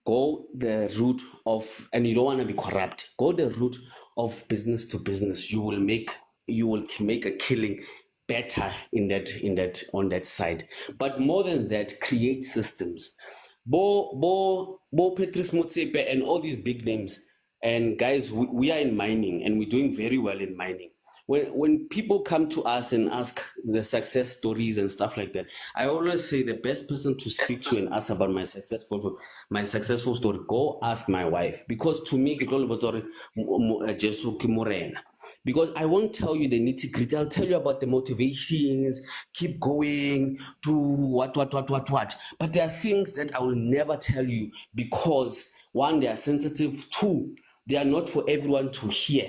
go the route of, and you don't want to be corrupt, go the route of business to business. You will make a killing better on that side. But more than that, create systems. Bo Petrus Motsepe and all these big names. And guys, we are in mining, and we're doing very well in mining. When people come to us and ask the success stories and stuff like that, I always say the best person to speak to and ask about my successful story, go ask my wife. Because to me, because I won't tell you the nitty-gritty. I'll tell you about the motivations, keep going, do what. But there are things that I will never tell you, because one, they are sensitive. Two, they are not for everyone to hear.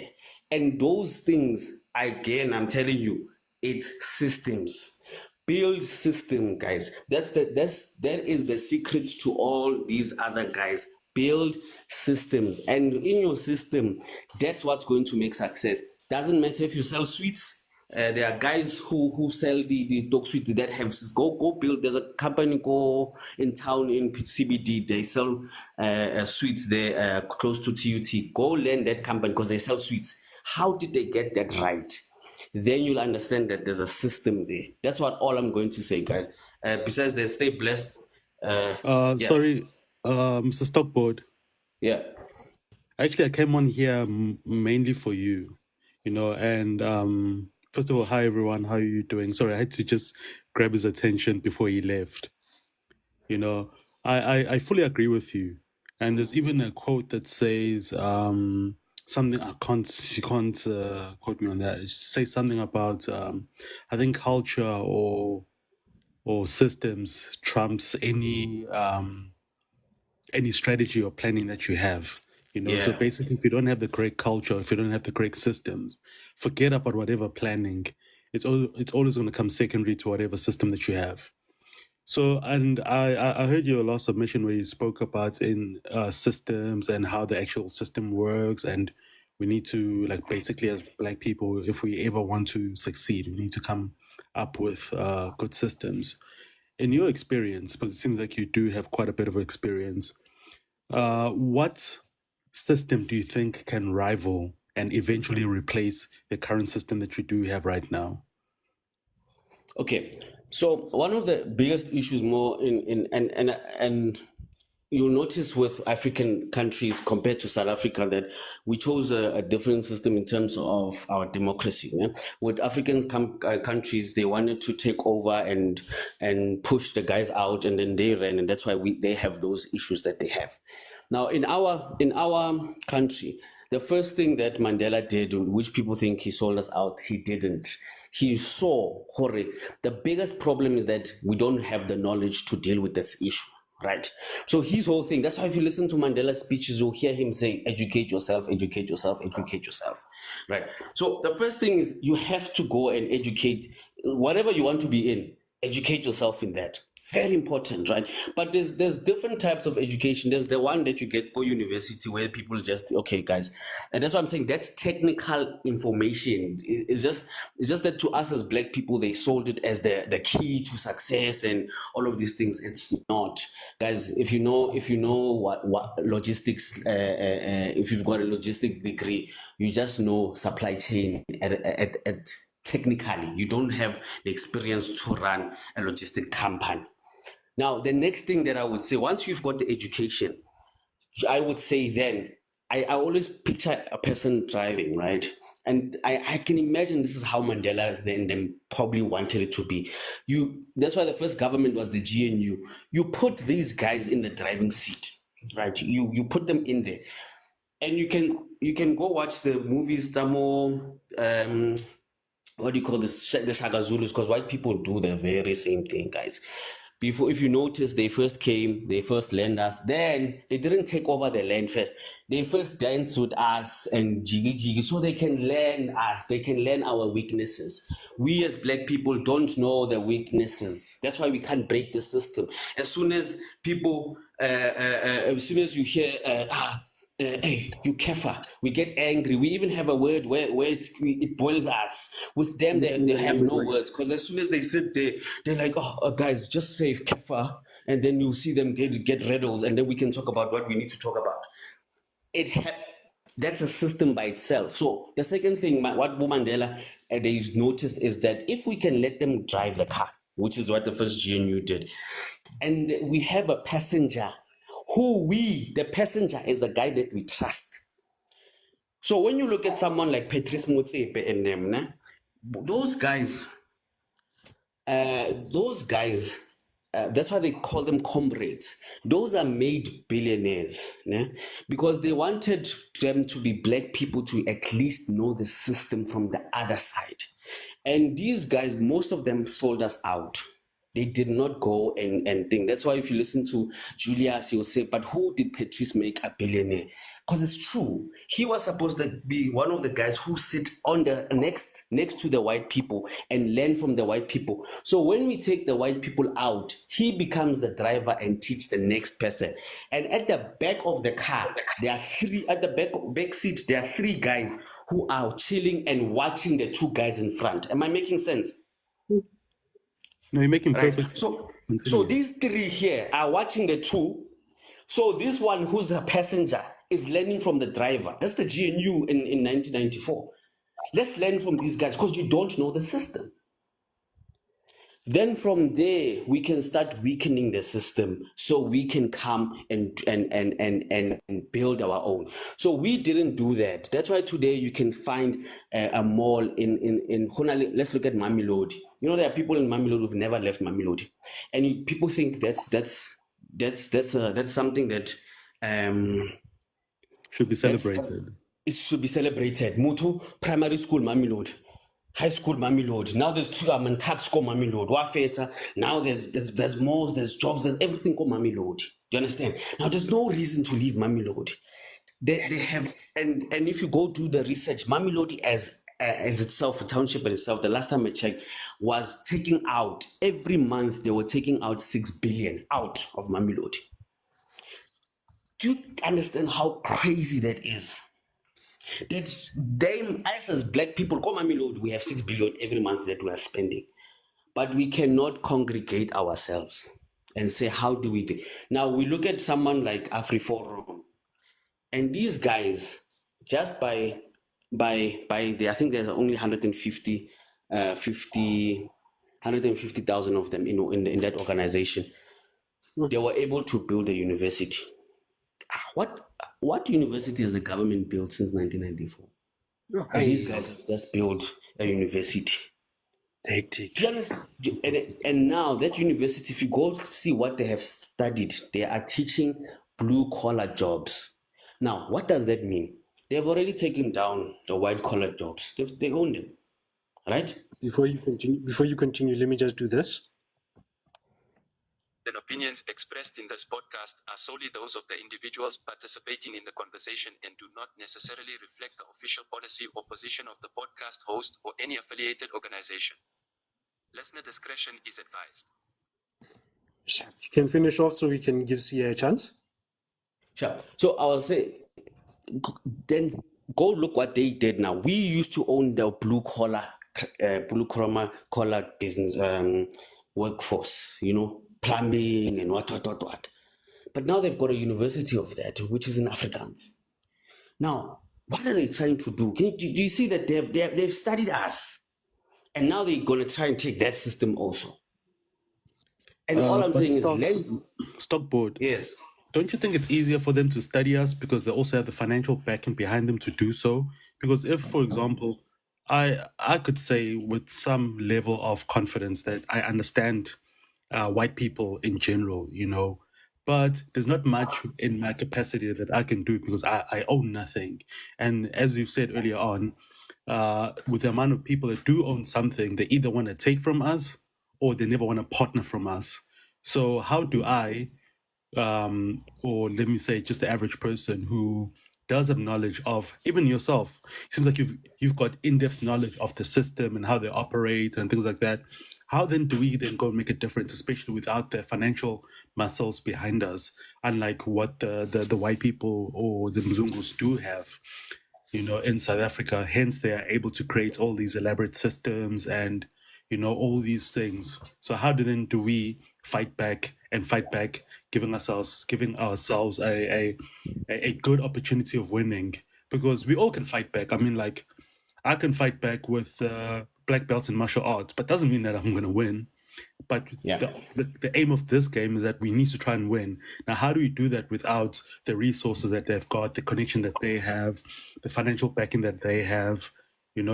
And those things, again, I'm telling you, it's systems. Build system, guys. That is the secret to all these other guys. Build systems, and in your system, that's what's going to make success. Doesn't matter if you sell sweets. There are guys who sell the dog sweet that have go build. There's a company in town in CBD. They sell sweets there close to TUT. Go learn that company, because they sell sweets. How did they get that right? Then you'll understand that there's a system there. That's all I'm going to say, guys. Besides that, stay blessed. Yeah, Sorry, Mr. Stockboard. yeah. Actually, I came on here mainly for you, and First of all, hi everyone. How are you doing? Sorry, I had to just grab his attention before he left. You know, I fully agree with you. And there's even a quote that says something. You can't quote me on that. It says something about I think culture or systems trumps any strategy or planning that you have. You know, so Yeah. basically, if you don't have the correct culture, if you don't have the correct systems, forget about whatever planning. It's always going to come secondary to whatever system that you have. So, and I heard your last submission where you spoke about in systems and how the actual system works, and we need to, like, basically as Black people, if we ever want to succeed, we need to come up with good systems. In your experience, because it seems like you do have quite a bit of experience, what system do you think can rival and eventually replace the current system that you do have right now? Okay, so one of the biggest issues more and you'll notice with African countries compared to South Africa that we chose a different system in terms of our democracy. Yeah? With African countries, they wanted to take over and push the guys out, and then they ran, and that's why they have those issues that they have. Now, in our country, the first thing that Mandela did, which people think he sold us out, he didn't. He saw, the biggest problem is that we don't have the knowledge to deal with this issue, right? So his whole thing, that's why if you listen to Mandela's speeches, you'll hear him say, educate yourself, educate yourself, educate yourself, right? So the first thing is you have to go and educate, whatever you want to be in, educate yourself in that. Very important, right? But there's different types of education. There's the one that you get for university where people just, okay, guys, and that's what I'm saying. That's technical information. It's just that to us as Black people, they sold it as the key to success and all of these things. It's not, guys. If you know what logistics, if you've got a logistic degree, you just know supply chain at technically. You don't have the experience to run a logistic company. Now, the next thing that I would say, once you've got the education, I would say then, I always picture a person driving, right? And I can imagine this is how Mandela then probably wanted it to be. That's why the first government was the GNU. You put these guys in the driving seat, right? You put them in there. And you can go watch the movies, Tamo, what do you call this? The Shaka Zulus, because white people do the very same thing, guys. Before, if you notice, they first came, they first landed us, then they didn't take over the land first. They first danced with us and jiggy, so they can learn us, they can learn our weaknesses. We as Black people don't know the weaknesses. That's why we can't break the system. As soon as people, as soon as you hear, hey, you kefir, we get angry. We even have a word where it boils us. With them, they have no words, because as soon as they sit there, they're like, oh, guys, just say kefir, and then you see them get riddles, and then we can talk about what we need to talk about. That's a system by itself. So the second thing, what Mandela they noticed is that if we can let them drive the car, which is what the first GNU did, and we have a passenger the passenger is the guy that we trust. So when you look at someone like Patrice Motsepe and them, those guys, that's why they call them comrades. Those are made billionaires, because they wanted them to be Black people to at least know the system from the other side. And these guys, most of them sold us out. They did not go and think. That's why if you listen to Julius, you'll say, but who did Patrice make a billionaire? Because it's true. He was supposed to be one of the guys who sit on the next to the white people and learn from the white people. So when we take the white people out, he becomes the driver and teach the next person. And at the back of the car, there are back seat, there are three guys who are chilling and watching the two guys in front. Am I making sense? No, you're making perfect. Right. So these three here are watching the two. So this one who's a passenger is learning from the driver. That's the GNU in 1994. Let's learn from these guys because you don't know the system. Then from there, we can start weakening the system so we can come and build our own. So we didn't do that. That's why today you can find a mall in Honale. Let's look at Mamelodi. You know, there are people in Mamelodi who've never left Mamelodi, and people think that's something that Should be celebrated. it should be celebrated. Mutu primary school Mamelodi. High school Mamelodi. Now there's tax school Mamelodi. Wafeta. Now there's malls, there's jobs, there's everything called Mamelodi. Do you understand? Now there's no reason to leave Mamelodi. They have, and if you go do the research, Mamelodi as itself, a township in itself, the last time I checked, was taking out every month. They were taking out 6 billion out of Mamelodi. Do you understand how crazy that is? That us as black people, come Mamelodi, we have 6 billion every month that we are spending, but we cannot congregate ourselves and say, how do we do? Now we look at someone like AfriForum, and these guys, just by I think there's only 150,000 of them in that organization. They were able to build a university. What university has the government built since 1994? And these guys have just built a university. Take. Do you understand? And now that university, if you go see what they have studied, they are teaching blue-collar jobs. Now, what does that mean? They have already taken down the white-collar jobs. They own them, right? Before you continue, let me just do this. The opinions expressed in this podcast are solely those of the individuals participating in the conversation and do not necessarily reflect the official policy or position of the podcast host or any affiliated organization. Listener discretion is advised. You can finish off so we can give CA a chance. Sure. So I will say, then go look what they did now. We used to own the blue collar business workforce, plumbing and what. But now they've got a university of that, which is in Afrikaans. Now, what are they trying to do? Do you see that they've studied us, and now they're going to try and take that system also? And all I'm saying is, stop board. Yes. Don't you think it's easier for them to study us because they also have the financial backing behind them to do so? Because if, for example, I could say with some level of confidence that I understand white people in general, but there's not much in my capacity that I can do because I own nothing. And as you've said earlier on, with the amount of people that do own something, they either want to take from us or they never want to partner from us. So how do I, or let me say just the average person who does have knowledge of, even yourself, it seems like you've got in-depth knowledge of the system and how they operate and things like that. How then do we then go and make a difference, especially without the financial muscles behind us, unlike what the white people or the Mzungus do have, in South Africa? Hence, they are able to create all these elaborate systems and, all these things. So how do we fight back, giving ourselves a good opportunity of winning? Because we all can fight back. I mean, like, I can fight back with black belts in martial arts, but doesn't mean that I'm going to win. But the aim of this game is that we need to try and win. Now, how do we do that without the resources that they've got, the connection that they have, the financial backing that they have?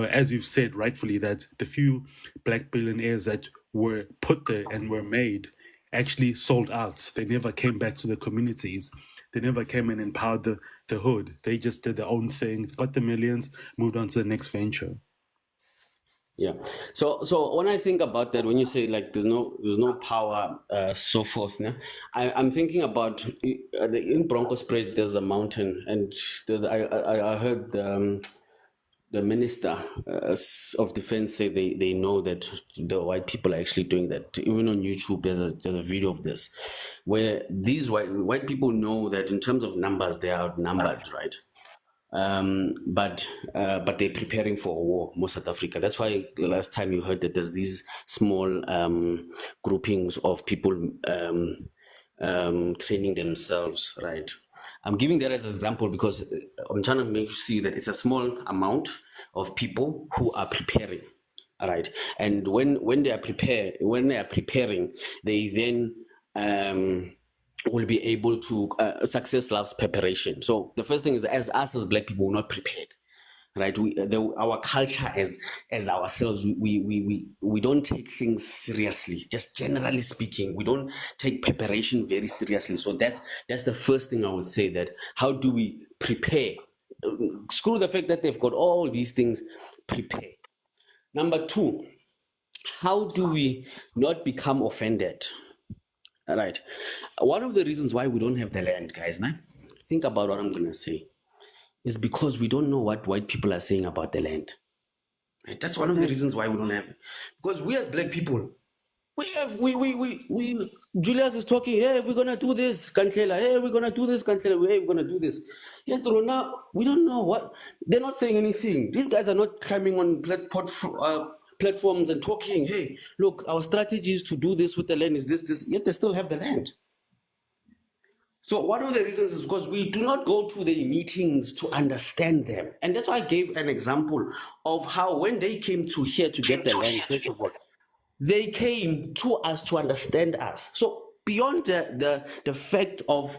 As you've said rightfully, that the few black billionaires that were put there and were made actually sold out. They never came back to the communities. They never came and empowered the hood. They just did their own thing, got the millions, moved on to the next venture. Yeah. So when I think about that, when you say like there's no power, so forth, I'm thinking about in Bronco Spread there's a mountain, and I heard the minister of defense say they know that the white people are actually doing that. Even on YouTube, there's a video of this, where these white people know that in terms of numbers they are outnumbered, right? But they're preparing for a war, most South Africa. That's why the last time you heard that there's these small groupings of people training themselves, right? I'm giving that as an example because I'm trying to make you see that it's a small amount of people who are preparing. All right. And when they are preparing, they then will be able to success loves preparation. So the first thing is, as us as Black people, we're not prepared. Right, our culture as ourselves, we don't take things seriously. Just generally speaking, we don't take preparation very seriously. So that's the first thing I would say. That how do we prepare? Screw the fact that they've got all these things. Prepare. Number two, how do we not become offended? All right. One of the reasons why we don't have the land, guys, now think about what I'm gonna say, is because we don't know what white people are saying about the land. Right? That's one of the reasons why we don't have it. Because we as Black people, we Julius is talking, hey, we're gonna do this, Kansela, hey, we're gonna do this, Kansela, hey, we're gonna do this. Yet now we don't know what they're not saying anything. These guys are not climbing on platforms and talking, hey, look, our strategy is to do this with the land, is this, yet they still have the land. So one of the reasons is because we do not go to the meetings to understand them. And that's why I gave an example of how when they came to here to get the land, first of all, they came to us to understand us. So beyond the fact of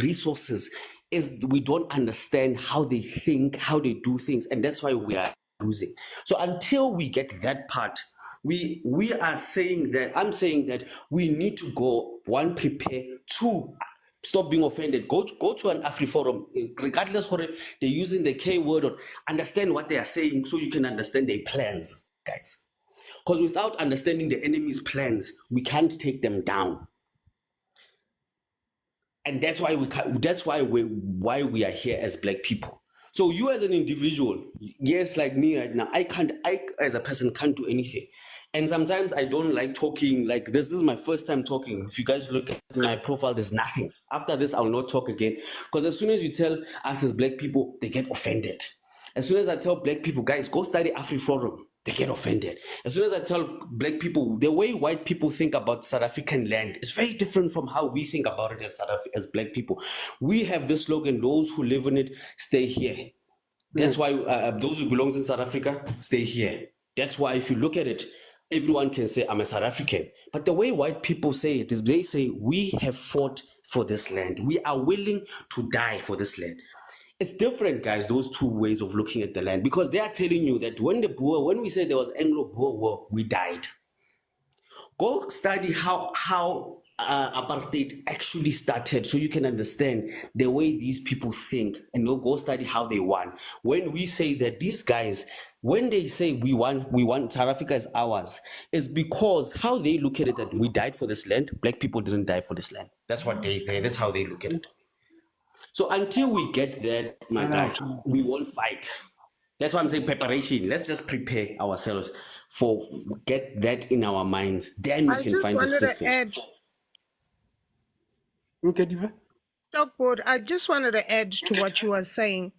resources is we don't understand how they think, how they do things. And that's why we are losing. So until we get that part, we are saying that, I'm saying that we need to go, one, prepare, two, stop being offended. Go to an AfriForum, regardless whether they're using the K word, or understand what they are saying so you can understand their plans, guys. Because without understanding the enemy's plans, we can't take them down. And that's why why we are here as Black people. So you as an individual, yes, like me right now, I as a person can't do anything. And sometimes I don't like talking like this. This is my first time talking. If you guys look at my profile, there's nothing. After this, I'll not talk again. Because as soon as you tell us as Black people, they get offended. As soon as I tell Black people, guys, go study AfriForum, they get offended. As soon as I tell Black people, the way white people think about South African land is very different from how we think about it as Black people. We have this slogan, those who live in it, stay here. That's why those who belong in South Africa, stay here. That's why if you look at it, everyone can say, I'm a South African. But the way white people say it is they say, we have fought for this land. We are willing to die for this land. It's different, guys, those two ways of looking at the land, because they are telling you that when we said there was Anglo-Boer War, we died. Go study how apartheid actually started so you can understand the way these people think, and go study how they won. When we say that these guys, when they say we want South Africa is ours, is because how they look at it, that we died for this land. Black people didn't die for this land. That's what that's how they look at it. So until we get there, my guy, we won't fight. That's why I'm saying preparation. Let's just prepare ourselves for get that in our minds. Then we can find the system. Okay, Diva. Stockport, I just wanted to add to what you were saying.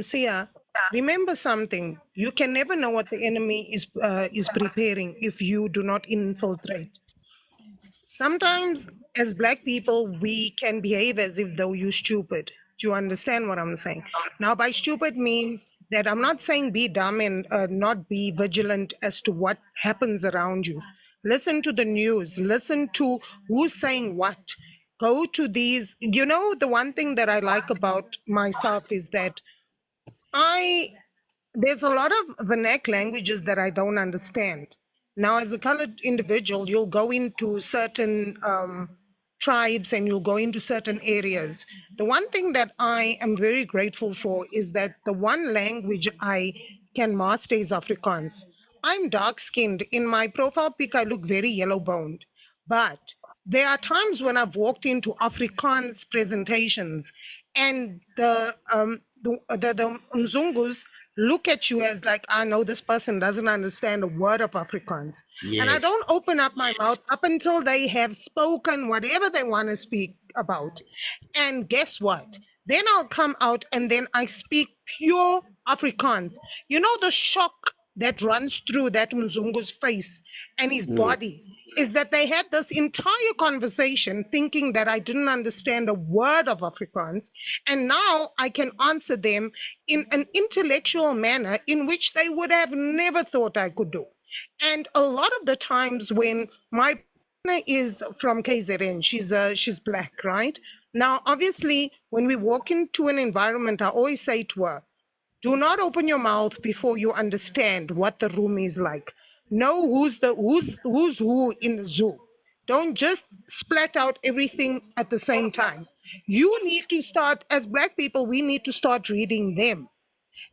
Sia, remember something. You can never know what the enemy is preparing if you do not infiltrate. Sometimes, as Black people, we can behave as if though you're stupid. Do you understand what I'm saying? Now, by stupid means that I'm not saying be dumb and not be vigilant as to what happens around you. Listen to the news. Listen to who's saying what. Go to these. You know, the one thing that I like about myself is that there's a lot of vernacular languages that I don't understand. Now, as a colored individual, you'll go into certain tribes and you'll go into certain areas. The one thing that I am very grateful for is that the one language I can master is Afrikaans. I'm dark-skinned. In my profile pic, I look very yellow-boned. But there are times when I've walked into Afrikaans presentations and the Mzungus look at you as like, I know this person doesn't understand a word of Afrikaans. Yes. And I don't open up my mouth up until they have spoken whatever they want to speak about. And guess what? Then I'll come out and then I speak pure Afrikaans. You know the shock that runs through that Mzungu's face and his body is that they had this entire conversation thinking that I didn't understand a word of Afrikaans, and now I can answer them in an intellectual manner in which they would have never thought I could do. And a lot of the times when my partner is from KZN, she's black, right? Now, obviously, when we walk into an environment, I always say to her, do not open your mouth before you understand what the room is like. Know who's who in the zoo. Don't just splat out everything at the same time. You need to start, as black people, we need to start reading them.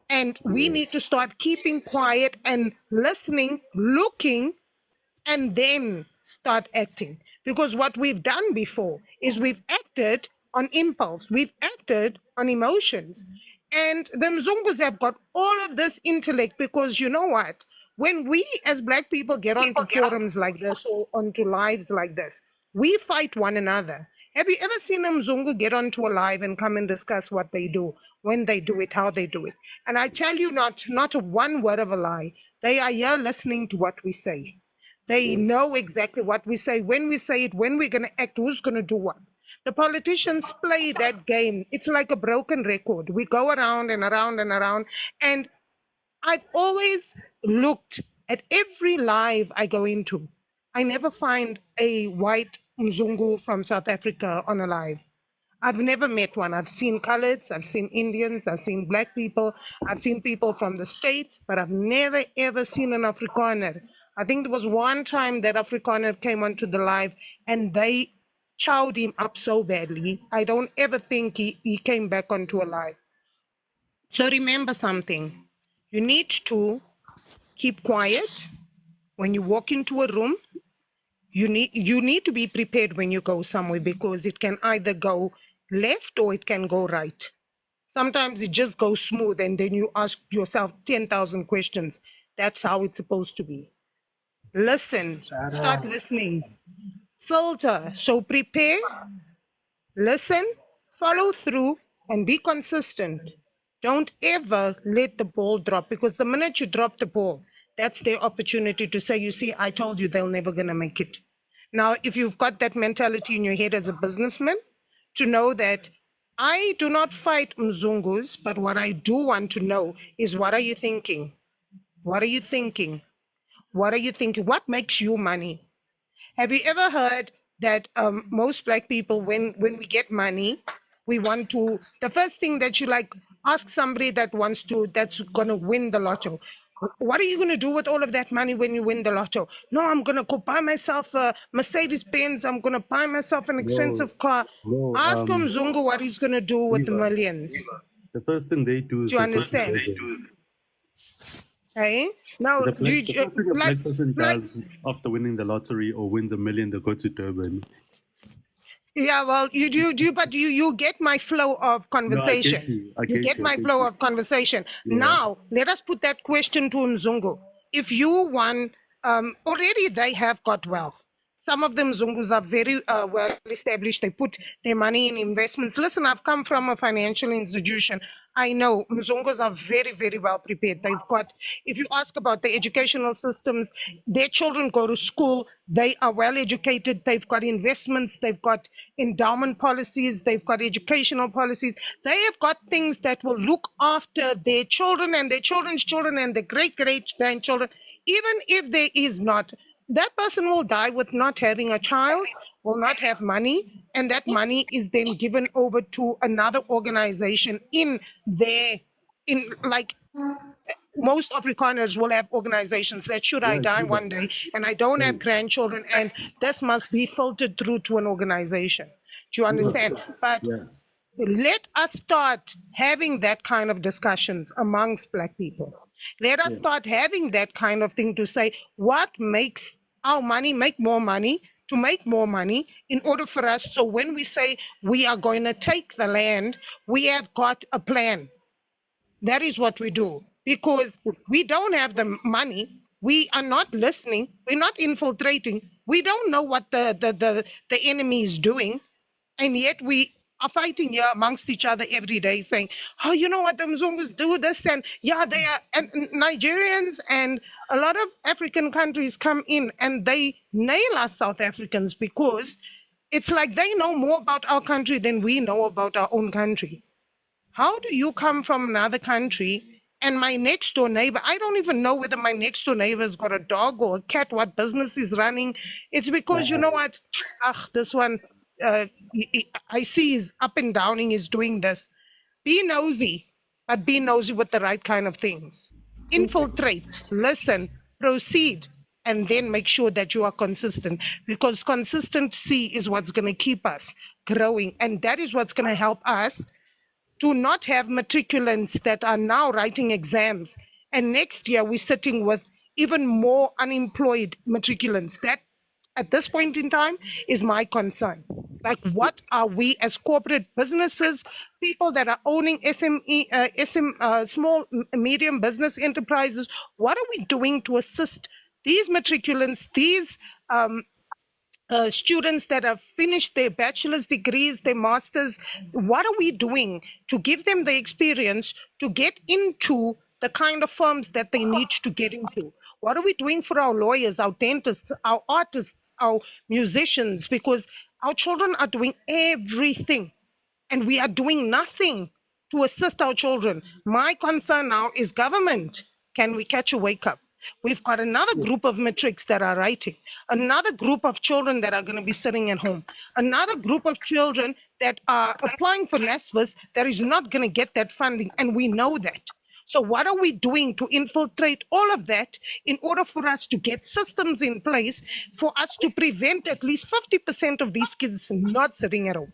And we need to Yes. start keeping quiet and listening, looking, and then start acting. Because what we've done before is we've acted on impulse, we've acted on emotions. And the Mzungus have got all of this intellect because you know what? When we as Black people get onto forums like this or onto lives like this, we fight one another. Have you ever seen a Mzungu get onto a live and come and discuss what they do, when they do it, how they do it? And I tell you, not a one word of a lie. They are here listening to what we say. They Yes. know exactly what we say, when we say it, when we're going to act, who's going to do what. The politicians play that game. It's like a broken record. We go around and around and around. And I've always looked at every live I go into. I never find a white Mzungu from South Africa on a live. I've never met one. I've seen coloreds, I've seen Indians, I've seen black people, I've seen people from the States, but I've never ever seen an Afrikaner. I think there was one time that Afrikaner came onto the live and they chowed him up so badly. I don't ever think he came back onto a live. So remember something. You need to keep quiet. When you walk into a room, you need to be prepared when you go somewhere because it can either go left or it can go right. Sometimes it just goes smooth and then you ask yourself 10,000 questions. That's how it's supposed to be. Listen, start listening, filter. So prepare, listen, follow through, and be consistent. Don't ever let the ball drop because the minute you drop the ball, that's their opportunity to say, you see, I told you they're never going to make it. Now, if you've got that mentality in your head as a businessman, to know that I do not fight Mzungus, but what I do want to know is what are you thinking? What are you thinking? What are you thinking? What makes you money? Have you ever heard that most black people, when we get money, we want to, the first thing that you like, ask somebody that's going to win the lotto. What are you going to do with all of that money when you win the lotto? No, I'm going to go buy myself a Mercedes Benz. I'm going to buy myself an No, expensive car. no. Ask Zungu what he's going to do with the Eva, millions. the first thing they do is Do you they go to understand? Durban. Hey? Now, The first thing a like, black person does after winning the lottery or wins $1 million, they go to Durban. yeah, well, you do, but you get my flow of No, I conversation. get you. I You get get you. I my get flow you. of conversation. Yeah. Now, let us put that question to Mzungu. If you won, already they have got wealth. Some of them Zungus are very well established. They put their money in investments. Listen, I've come from a financial institution. I know Mzungus are very, very well prepared. They've got, if you ask about the educational systems, their children go to school. They are well educated. They've got investments. They've got endowment policies. They've got educational policies. They have got things that will look after their children and their children's children and their great-great-grandchildren. Even if there is not, that person will die with not having a child, will not have money, and that money is then given over to another organization in like most Afrikaners will have organizations that should I Yeah, die Shiva. one day and I don't have grandchildren and this must be filtered through to an organization. Do you understand? But Yeah. let us start having that kind of discussions amongst Black people. Let us start having that kind of thing to say, what makes our money make more money, to make more money in order for us. So when we say we are going to take the land, we have got a plan. That is what we do. Because we don't have the money, we are not listening, we're not infiltrating, we don't know what the enemy is doing, and yet we are fighting here amongst each other every day saying, oh, you know what, the Mzungus do this, and yeah, they are, and Nigerians and a lot of African countries come in and they nail us South Africans because it's like they know more about our country than we know about our own country. How do you come from another country And my next door neighbor, I don't even know whether my next door neighbor's got a dog or a cat, what business is running. It's because, you know what? This one, I see he's up and downing, he's doing this. Be nosy, but be nosy with the right kind of things. Infiltrate, listen, proceed, and then make sure that you are consistent, because consistency is what's going to keep us growing. And that is what's going to help us to not have matriculants that are now writing exams. And next year, we're sitting with even more unemployed matriculants. That, at this point in time, is my concern. Like, what are we as corporate businesses, people that are owning small, medium business enterprises, what are we doing to assist these matriculants, these students that have finished their bachelor's degrees, their masters? What are we doing to give them the experience to get into the kind of firms that they need to get into? What are we doing for our lawyers, our dentists, our artists, our musicians? Because our children are doing everything and we are doing nothing to assist our children. My concern now is government. Can we catch a wake up? We've got another group of matrics that are writing, another group of children that are going to be sitting at home, another group of children that are applying for NSFAS that is not going to get that funding, and we know that. So what are we doing to infiltrate all of that in order for us to get systems in place for us to prevent at least 50% of these kids not sitting at home?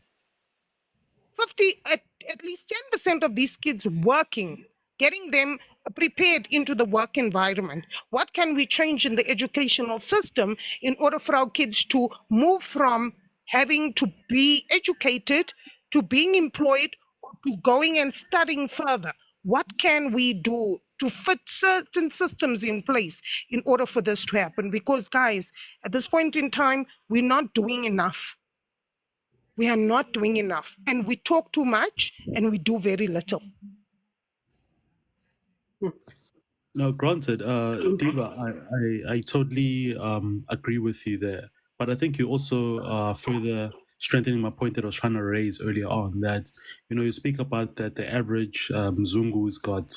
At least 10% of these kids working, getting them prepared into the work environment. What can we change in the educational system in order for our kids to move from having to be educated to being employed or to going and studying further? What can we do to fit certain systems in place in order for this to happen? Because, guys, at this point in time, we're not doing enough. We are not doing enough. And we talk too much and we do very little. No, granted, Diva, I totally agree with you there. But I think you also further strengthening my point that I was trying to raise earlier on, that, you know, you speak about that the average Mzungu's got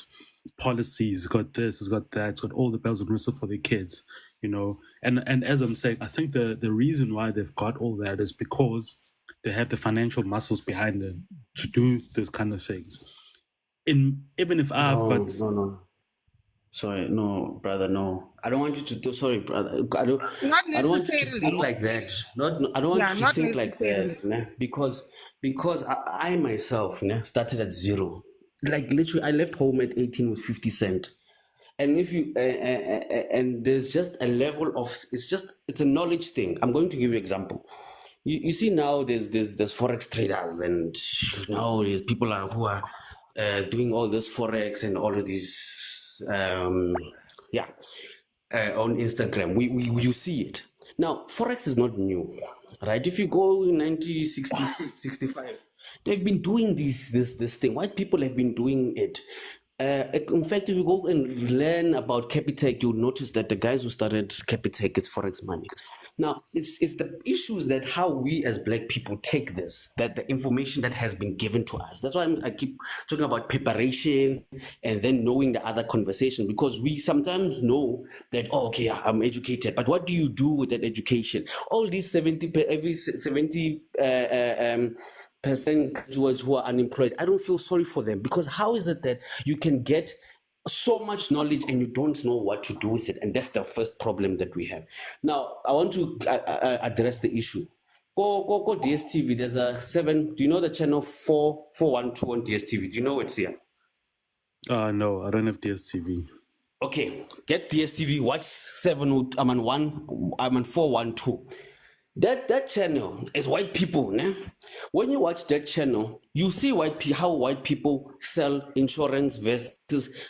policies, got this, has got that, it's got all the bells and whistles for their kids, you know. And as I'm saying, I think the reason why they've got all that is because they have the financial muscles behind them to do those kind of things. Even if I've got... No. Sorry, no, brother, no. I don't want you to do. Sorry, brother. I don't want you to think like that. I don't want you to think like that, né? Because I myself, né, started at zero. Like literally, I left home at 18 with 50 cents. And if you and there's just a level of it's a knowledge thing. I'm going to give you an example. You see now there's forex traders, and now there's people who are doing all this forex and all of these. On Instagram, you see it now. Forex is not new, right? If you go in 1960, 65, they've been doing this thing. White people have been doing it. In fact, if you go and learn about Capitec, you'll notice that the guys who started Capitec, it's forex money. Now, it's the issues that how we as Black people take this, that the information that has been given to us. That's why I keep talking about preparation and then knowing the other conversation, because we sometimes know that, oh, okay, I'm educated, but what do you do with that education? All these 70% graduates who are unemployed, I don't feel sorry for them, because how is it that you can get so much knowledge and you don't know what to do with it? And that's the first problem that we have. Now, I want to address the issue. Go DSTV. There's a 7. Do you know the channel 412 on DSTV? Do you know it's here? No, I don't have DSTV. Okay, get DSTV. Watch 412. That channel is white people, né? When you watch that channel, you see how white people sell insurance versus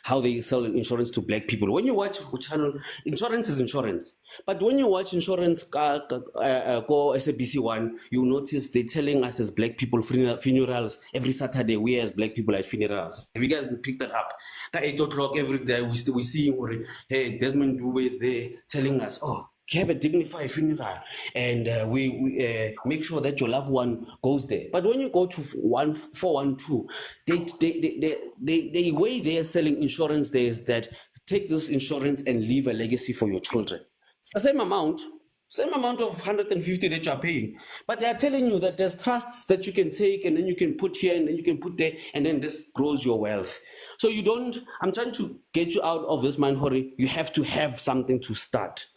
how they sell insurance to Black people. When you watch the channel, insurance is insurance. But when you watch insurance, go SABC1, you notice they're telling us as Black people funerals every Saturday. We as Black people at funerals. Have you guys picked that up? At 8 o'clock every day, we see, hey, Desmond Dube is there telling us, oh, have a dignified funeral, and we make sure that your loved one goes there. But when you go to 412, the way they are selling insurance there is that take this insurance and leave a legacy for your children. It's the same amount of 150 that you are paying, but they are telling you that there's trusts that you can take, and then you can put here, and then you can put there, and then this grows your wealth. So you don't, I'm trying to get you out of this mind hurry. You have to have something to start.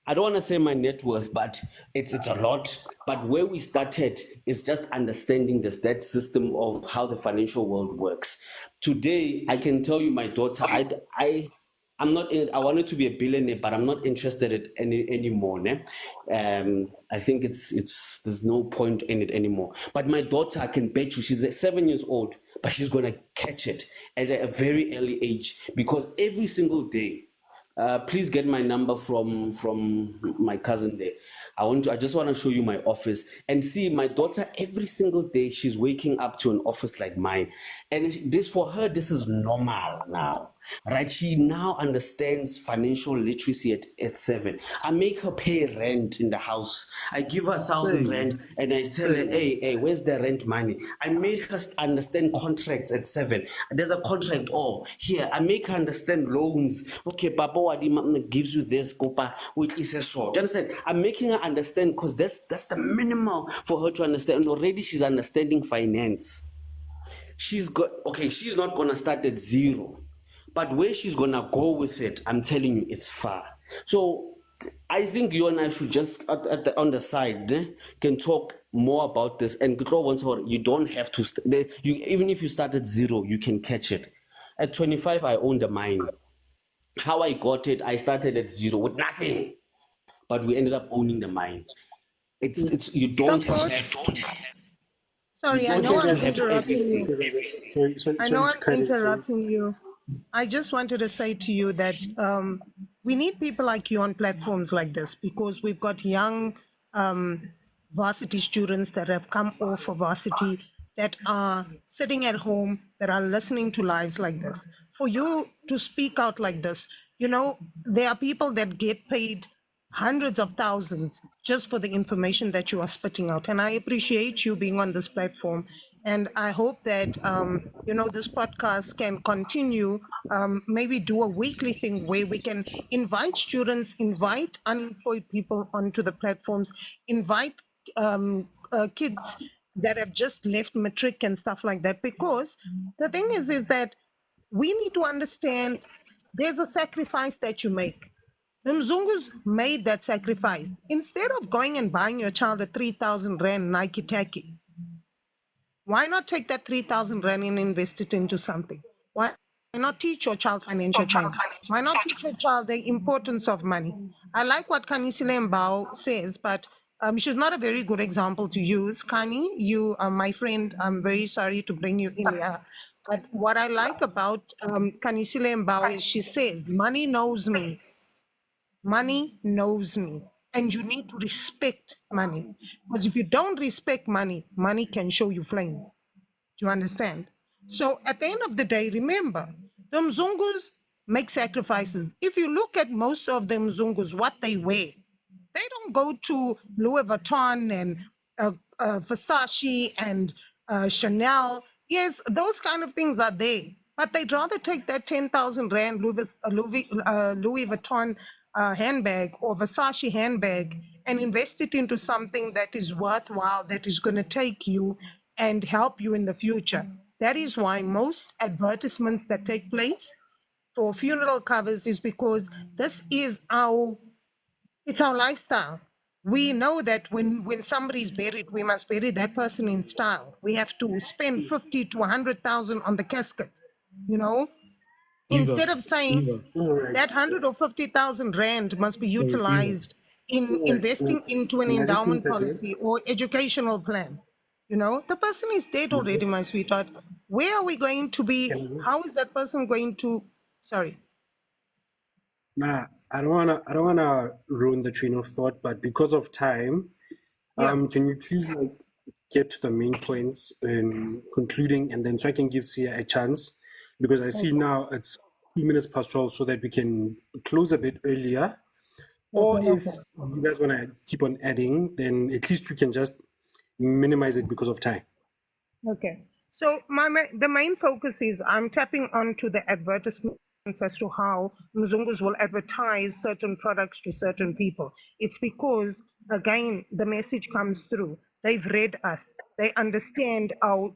I don't want to say my net worth, but it's a lot. But where we started is just understanding that system of how the financial world works. Today, I can tell you, my daughter, I'm not in it. I wanted to be a billionaire, but I'm not interested in it anymore. Ne? I think there's no point in it anymore. But my daughter, I can bet you, she's 7 years old, but she's gonna catch it at a very early age, because every single day. Please get my number from my cousin there. I just want to show you my office and see my daughter every single day. She's waking up to an office like mine, and this, for her, this is normal now, right? She now understands financial literacy at 7. I make her pay rent in the house. I give her 1,000 rand, and I tell her, hey, where's the rent money? I made her understand contracts at 7. There's a contract. Oh, here, I make her understand loans. Okay, Papa gives you this, Kopa, which is a sort. Do you understand? I'm making her understand, because that's the minimum for her to understand. And already she's understanding finance. She's not gonna start at 0, but where she's gonna go with it, I'm telling you, it's far. So I think you and I should just on the side can talk more about this. And you don't have to. Even if you start at 0, you can catch it. At 25, I owned a mine. How I got it, I started at 0 with nothing, but we ended up owning the mine. It's you don't have to. Sorry, I know I'm interrupting you. Sorry, I know to I'm cut it. interrupting you. I just wanted to say to you that we need people like you on platforms like this, because we've got young varsity students that have come off of varsity, that are sitting at home, that are listening to lives like this. For you to speak out like this, there are people that get paid hundreds of thousands just for the information that you are spitting out. And I appreciate you being on this platform. And I hope that, this podcast can continue, maybe do a weekly thing where we can invite students, invite unemployed people onto the platforms, invite kids that have just left matric and stuff like that. Because the thing is that we need to understand there's a sacrifice that you make. The Mzungus made that sacrifice. Instead of going and buying your child a 3,000 Rand Nike Tacky, why not take that 3,000 Rand and invest it into something? Why not teach your child financial planning? Why not teach your child the importance of money? I like what Kanisile Mbao says, but she's not a very good example to use. Kani, you are my friend. I'm very sorry to bring you in here. But what I like about Kanisile Mbao is she says, money knows me. Money knows me. And you need to respect money. Because if you don't respect money, money can show you flames. Do you understand? So at the end of the day, remember, the Mzungus make sacrifices. If you look at most of the Mzungus, what they wear, they don't go to Louis Vuitton and Versace and Chanel. Yes, those kind of things are there. But they'd rather take that 10,000 Rand Louis Vuitton handbag or Versace handbag and invest it into something that is worthwhile, that is going to take you and help you in the future. That is why most advertisements that take place for funeral covers is because this is it's our lifestyle. We know that when somebody's buried, we must bury that person in style. We have to spend 50 to 100,000 on the casket, Instead of saying that 100 or 50,000 Rand must be utilized in investing into an endowment policy or educational plan. The person is dead already, my sweetheart. Where are we going to be? How is that person going to, sorry. Nah, I don't wanna ruin the train of thought, but because of time, can you please get to the main points in concluding, and then so I can give Sia a chance, because I see now it's 2 minutes past 12, so that we can close a bit earlier. Or Okay, no if problem. you guys want to keep on adding, then at least we can just minimize it because of time. Okay. So the main focus is I'm tapping onto the advertisements as to how Mzungus will advertise certain products to certain people. It's because, again, the message comes through. They've read us. They understand our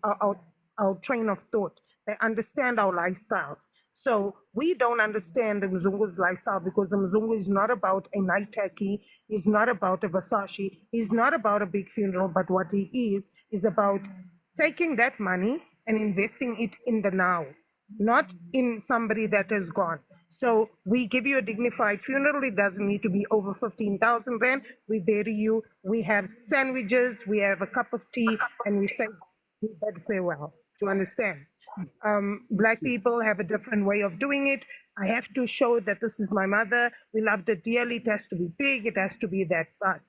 train of thought. They understand our lifestyles. So we don't understand the Mzungu's lifestyle because the Mzungu is not about a night tacky, he's not about a Versace, he's not about a big funeral, but what he is about taking that money and investing it in the now, not in somebody that is gone. So we give you a dignified funeral. It doesn't need to be over 15,000 rand. We bury you. We have sandwiches. We have a cup of tea, and we say bid farewell. To understand, Black people have a different way of doing it. I have to show that this is my mother. We loved her dearly. It has to be big. It has to be that. But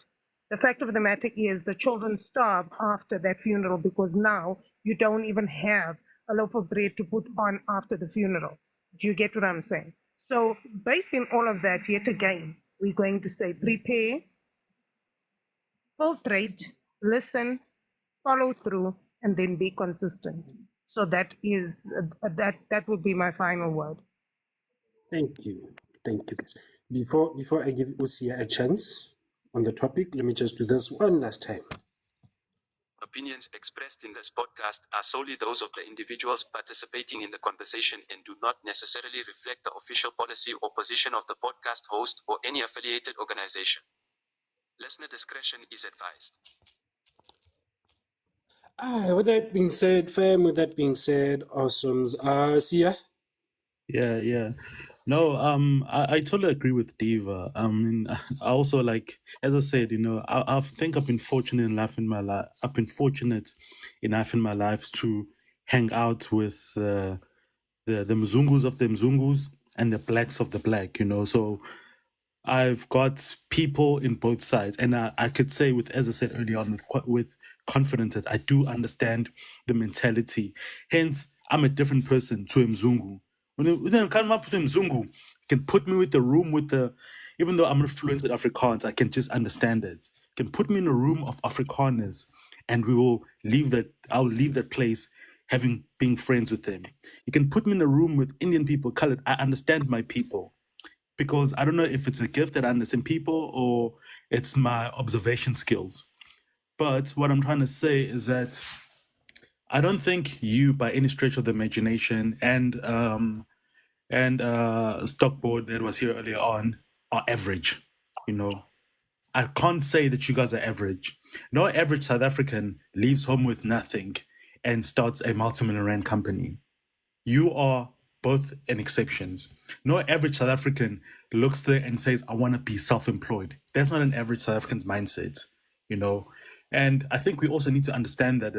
the fact of the matter is the children starve after that funeral because now you don't even have a loaf of bread to put on after the funeral. Do you get what I'm saying? So based in all of that, yet again, we're going to say prepare, filtrate, listen, follow through, and then be consistent. So that is that would be my final word. Thank you. Thank you. Before I give Usia a chance on the topic, let me just do this one last time. Opinions expressed in this podcast are solely those of the individuals participating in the conversation and do not necessarily reflect the official policy or position of the podcast host or any affiliated organization. Listener discretion is advised. With that being said, fam, with that being said, awesomes. Sia? Yeah. No, I totally agree with Diva. I mean, I also like, as I said, I think I've been fortunate enough in my life. I've been fortunate enough in my life to hang out with the Mzungus of the Mzungus and the blacks of the black. So I've got people in both sides, and I could say, as I said earlier on, with confidence that I do understand the mentality. Hence, I'm a different person to a Mzungu. When you come up to a Mzungu, you can put me with the room even though I'm not fluent in Afrikaans, I can just understand it. You can put me in a room of Afrikaners, and I'll leave that place being friends with them. You can put me in a room with Indian people, colored. I understand my people. Because I don't know if it's a gift that I understand people or it's my observation skills. But what I'm trying to say is that I don't think you, by any stretch of the imagination, and Stockboard that was here earlier on, are average. I can't say that you guys are average. No average South African leaves home with nothing and starts a multi-million rand company. You are both an exceptions. No average South African looks there and says, I want to be self-employed. That's not an average South African's mindset, And I think we also need to understand that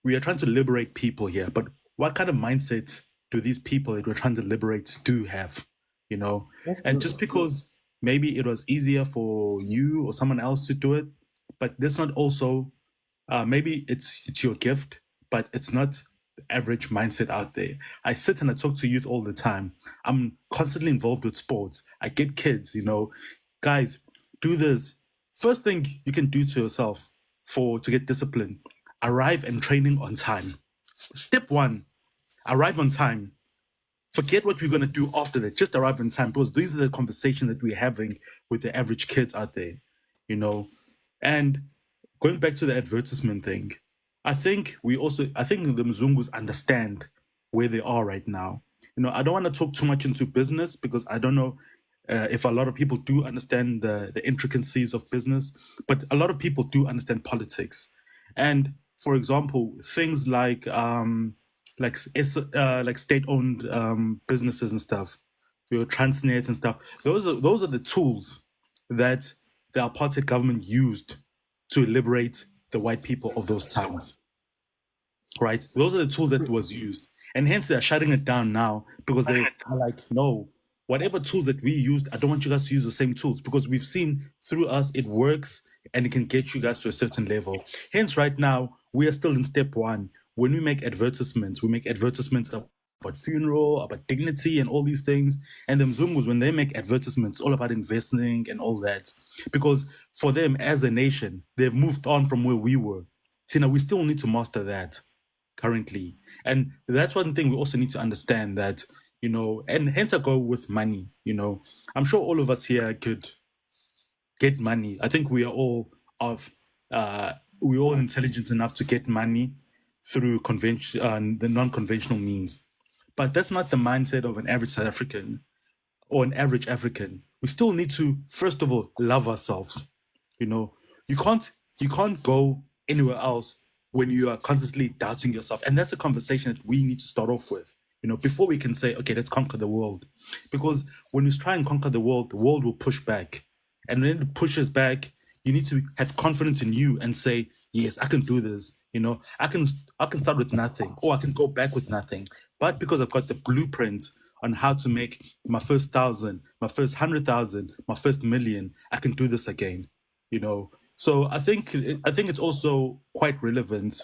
we are trying to liberate people here, but what kind of mindset do these people that we're trying to liberate do have? And just because maybe it was easier for you or someone else to do it, but that's not also maybe it's your gift, but it's not average mindset out there. I sit and I talk to youth all the time. I'm constantly involved with sports. I get kids, guys, do this. First thing you can do to yourself to get discipline, arrive and training on time. Step 1, arrive on time. Forget what we're going to do after that. Just arrive on time, because these are the conversations that we're having with the average kids out there, And going back to the advertisement thing, I think the Mzungus understand where they are right now. I don't want to talk too much into business because I don't know if a lot of people do understand the intricacies of business, but a lot of people do understand politics. And for example, things like state-owned businesses and stuff, your Transnet and stuff. Those are the tools that the apartheid government used to liberate the white people of those times, right? Those are the tools that was used, and hence they're shutting it down now because they are like, no, whatever tools that we used, I don't want you guys to use the same tools, because we've seen through us it works and it can get you guys to a certain level. Hence, right now we are still in step 1. When we make advertisements about funeral, about dignity, and all these things. And the Mzungus, when they make advertisements, all about investing and all that, because for them as a nation, they've moved on from where we were. Tina, we still need to master that currently, and that's one thing we also need to understand that, and hence I go with money. I'm sure all of us here could get money. I think we are all we're all intelligent enough to get money through the non-conventional means. But that's not the mindset of an average South African or an average African. We still need to, first of all, love ourselves. You can't go anywhere else when you are constantly doubting yourself. And that's a conversation that we need to start off with, before we can say, okay, let's conquer the world. Because when we try and conquer the world will push back. And when it pushes back, you need to have confidence in you and say, yes, I can do this. I can start with nothing, or I can go back with nothing. But because I've got the blueprint on how to make my first 1,000, my first 100,000, my first million, I can do this again. So I think it's also quite relevant.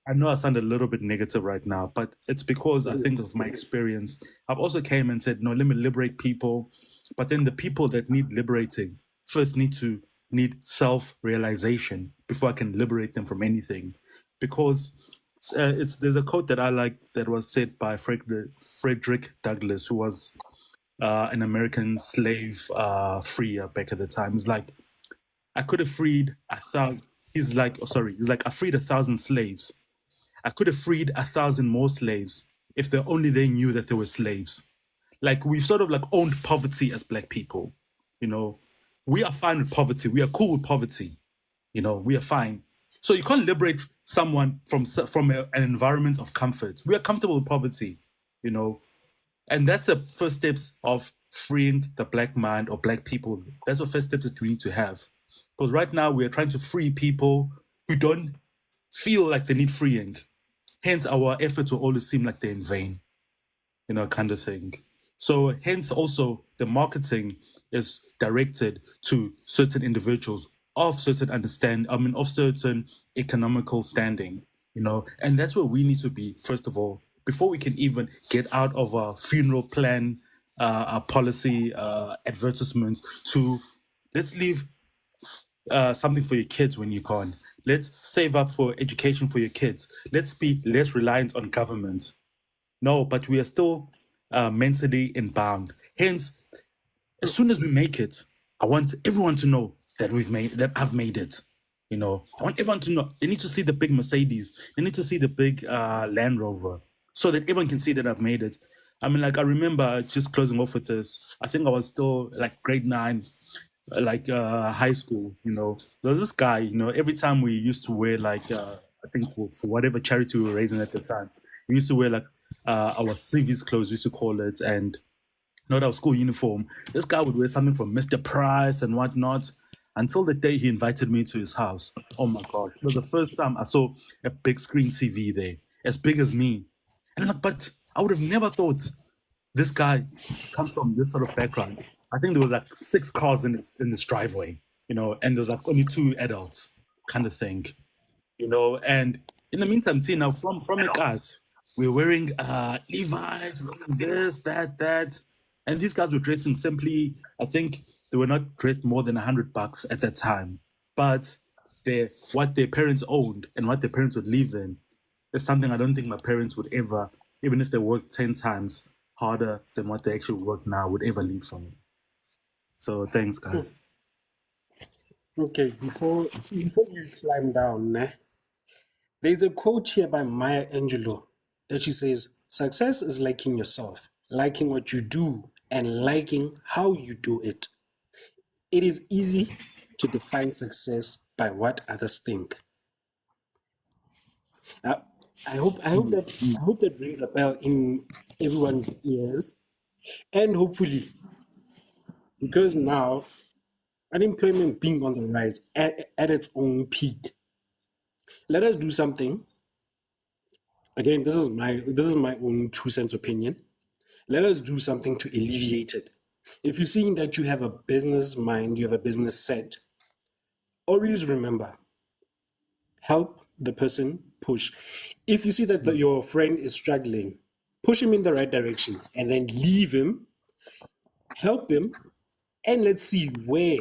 I know I sound a little bit negative right now, but it's because I think of my experience. I've also came and said, no, let me liberate people. But then the people that need liberating first need self-realization before I can liberate them from anything. Because there's a quote that I like that was said by Frederick Douglass, who was an American slave freer back at the time. He's like, I could have freed 1,000. He's like, I freed 1,000 slaves. I could have freed 1,000 more slaves if they knew that they were slaves. Like, we've sort of like owned poverty as Black people. We are fine with poverty. We are cool with poverty. We are fine. So you can't liberate someone from an environment of comfort. We are comfortable with poverty, and that's the first steps of freeing the Black mind or Black people. That's the first steps that we need to have. Because right now we are trying to free people who don't feel like they need freeing. Hence, our efforts will always seem like they're in vain, kind of thing. So hence also the marketing is directed to certain individuals of certain of certain economical standing, and that's where we need to be, first of all, before we can even get out of our funeral plan, our policy, advertisement, to let's leave something for your kids when you're gone. Let's save up for education for your kids. Let's be less reliant on government. No, but we are still mentally inbound. Hence, as soon as we make it, I want everyone to know that I've made it. I want everyone to know. They need to see the big Mercedes. They need to see the big Land Rover, so that everyone can see that I've made it. I mean, like, I remember, just closing off with this, I think I was still like grade 9, high school. There was this guy, every time we used to wear I think for whatever charity we were raising at the time, we used to wear our civics clothes, we used to call it, and not our school uniform. This guy would wear something from Mr. Price and whatnot, until the day he invited me to his house. Oh my God. It was the first time I saw a big screen TV there, as big as me. And I'm like, but I would have never thought this guy comes from this sort of background. I think there were 6 cars in this driveway, and there was only 2 adults, kind of thing, and in the meantime, Tina, from the guys, we were wearing Levi's, this, that, and these guys were dressing simply. I think they were not dressed more than $100 at that time, but what their parents owned and what their parents would leave them is something I don't think my parents would ever, even if they worked 10 times harder than what they actually work now, would ever leave for me. So thanks, guys. Okay, before you climb down, there's a quote here by Maya Angelou that she says, success is liking yourself, liking what you do, and liking how you do it. It is easy to define success by what others think. I hope that rings a bell in everyone's ears, and hopefully, because now unemployment being on the rise at its own peak, let us do something. Again, this is my own 2 cents opinion. Let us do something to alleviate it. If you're seeing that you have a business mind, you have a business set, always remember, help the person push. If you see that your friend is struggling, push him in the right direction, and then leave him, help him, and let's see where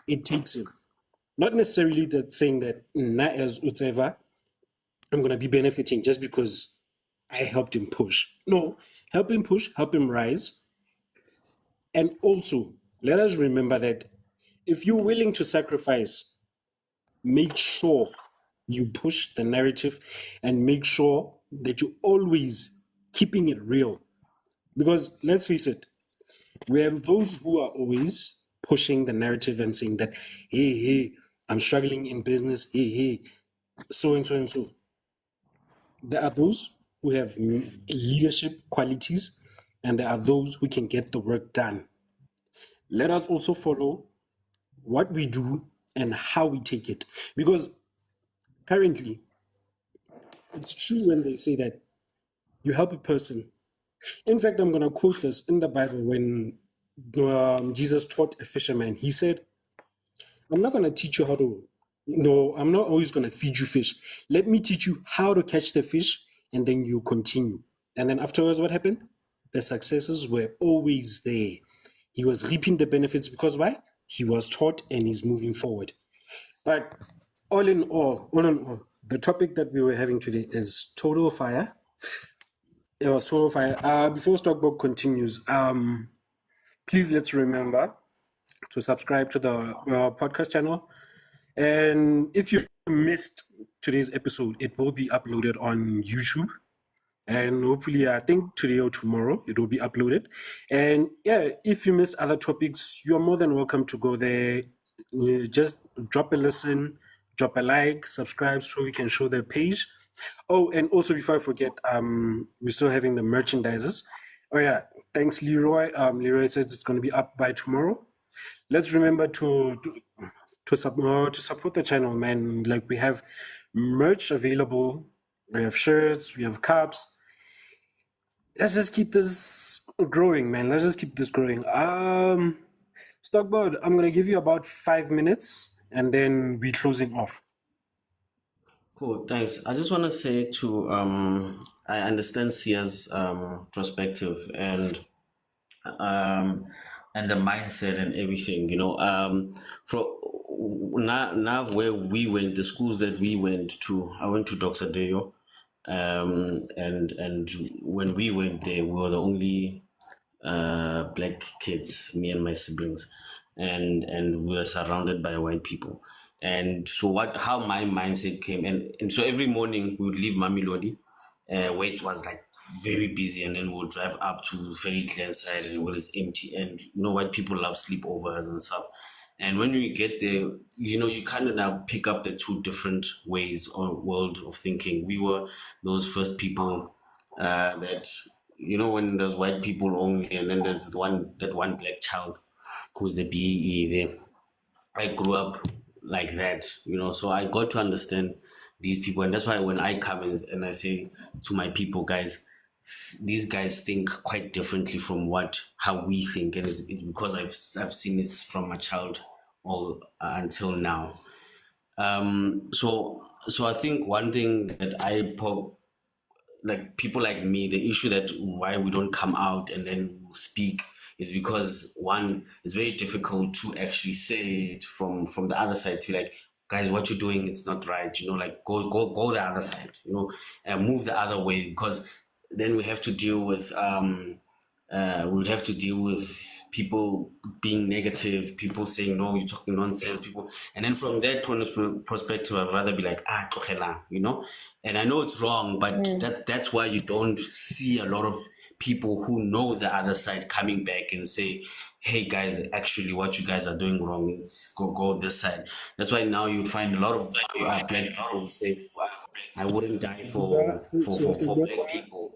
it takes him. Not necessarily that saying that as whatever, I'm going to be benefiting just because I helped him push. No, help him push, help him rise. And also, let us remember that if you're willing to sacrifice, make sure you push the narrative and make sure that you're always keeping it real. Because let's face it, we have those who are always pushing the narrative and saying that, hey, I'm struggling in business, hey, so and so and so. There are those who have leadership qualities, and there are those who can get the work done. Let us also follow what we do and how we take it. Because currently, it's true when they say that you help a person. In fact, I'm going to quote this in the Bible when Jesus taught a fisherman. He said, I'm not going to teach you how to, no, I'm not always going to feed you fish. Let me teach you how to catch the fish, and then you continue. And then afterwards, what happened? The successes were always there. He was reaping the benefits because why? He was taught and he's moving forward. But all in all, the topic that we were having today is total fire. It was total fire. Before Stockbook continues, please let's remember to subscribe to the podcast channel. And if you missed today's episode, it will be uploaded on YouTube. And hopefully, I think today or tomorrow, it will be uploaded. And yeah, if you miss other topics, you're more than welcome to go there. Just drop a listen, drop a like, subscribe so we can show the page. Oh, and also before I forget, we're still having the merchandises. Oh yeah, thanks Leroy. Leroy says it's going to be up by tomorrow. Let's remember to support the channel, man. Like, we have merch available, we have shirts, we have cups. Let's just keep this growing, man. Let's just keep this growing. Stockboard, I'm gonna give you about 5 minutes, and then we're closing off. Cool, thanks. I just want to say to I understand Sia's perspective and the mindset and everything, you know. For now where we went, the schools that we went to, I went to Dr. Deyo, and when we went there, we were the only black kids, me and my siblings, and we were surrounded by white people. And so how my mindset came, and so every morning we would leave Mamelodi, where it was like very busy, and then we'll drive up to Ferry Glenside, and it was empty. And you know, white people love sleepovers and stuff. And when we get there, you know, you kind of now pick up the two different ways or world of thinking. We were those first people that, you know, when there's white people only, and then there's that one black child who's the BEE there. I grew up like that, you know, so I got to understand these people. And that's why when I come and I say to my people, guys, these guys think quite differently from how we think, and it's because I've seen it from a child all until now. So I think one thing that like people like me, the issue that why we don't come out and then speak is because, one, it's very difficult to actually say it from the other side, to like, guys, what you're doing, it's not right, you know, like go the other side, you know, and move the other way, because then we have to deal with people being negative, people saying, no, you're talking nonsense, people. And then from that point of perspective, I'd rather be like, you know. And I know it's wrong, but that's why you don't see a lot of people who know the other side coming back and say, hey guys, actually what you guys are doing wrong, is go this side. That's why now you find a lot of black people who say, I wouldn't die for black people.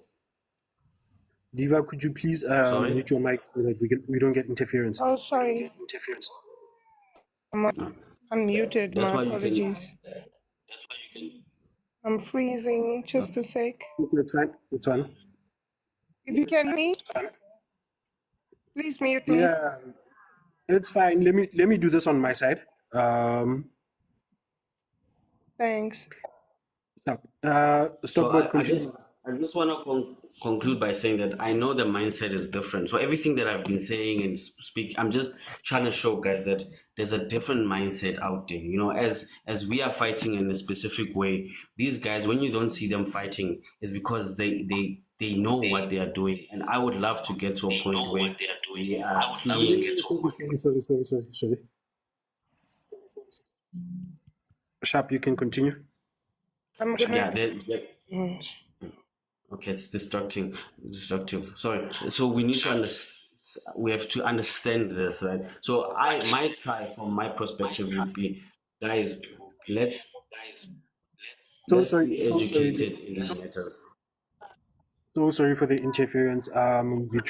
Diva, could you please mute your mic so that we don't get interference? Oh, sorry. I'm unmuted. That's My why apologies. I'm freezing. Just a sec. It's fine. It's fine. If you can hear me, please mute me. Yeah, it's fine. Let me do this on my side. Thanks. Stop. So I just want to conclude by saying that I know the mindset is different. So everything that I've been saying and speak, I'm just trying to show guys that there's a different mindset out there. You know, as we are fighting in a specific way, these guys, when you don't see them fighting, is because they know what they are doing. And I would love to get to a point where we are seeing. Sorry. Sharp, you can continue. I'm gonna. Yeah, Mm. okay, it's destructive. Sorry. So we need to we have to understand this, right? So my try from my perspective would be, guys, let's So be sorry. educated in these matters. So sorry for the interference. You're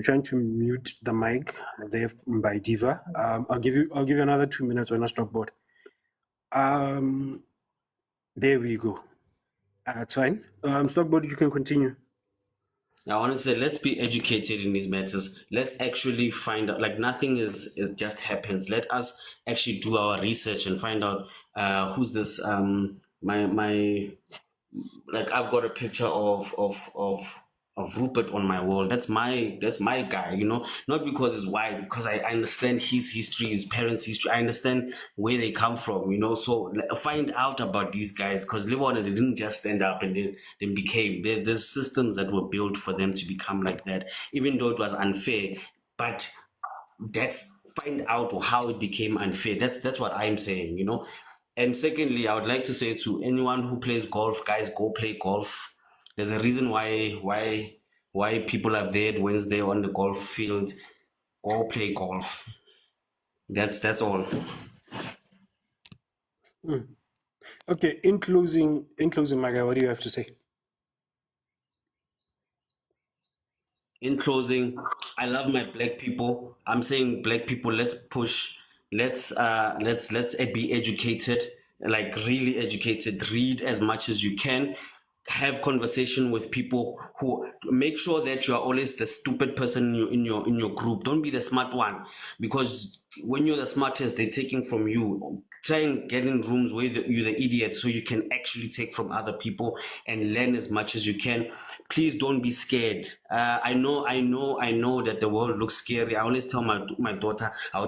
trying to mute the mic there by Diva. I'll give you another 2 minutes when I stop board. There we go. It's fine. Stockboard, you can continue. I want to say, let's be educated in these matters. Let's actually find out, like, nothing is it just happens. Let us actually do our research and find out who's this my like, I've got a picture of Rupert on my wall. That's my guy, you know, not because it's white, because I understand his history, his parents' history. I understand where they come from, you know. So find out about these guys, because Lebanon, they didn't just stand up and then became. There's systems that were built for them to become like that, even though it was unfair. But find out how it became unfair. That's what I'm saying, you know. And secondly, I would like to say to anyone who plays golf, guys, go play golf. There's a reason why people are there Wednesday on the golf field. Go play golf. That's all. Okay, in closing, Maga, what do you have to say? In closing, I love my black people. I'm saying, black people, let's push. Let's be educated, like really educated. Read as much as you can. Have conversation with people who make sure that you are always the stupid person in your group. Don't be the smart one, because when you're the smartest, they're taking from you. Try and get in rooms where you're the idiot, so you can actually take from other people and learn as much as you can. Please don't be scared. I know that the world looks scary. I always tell my daughter, I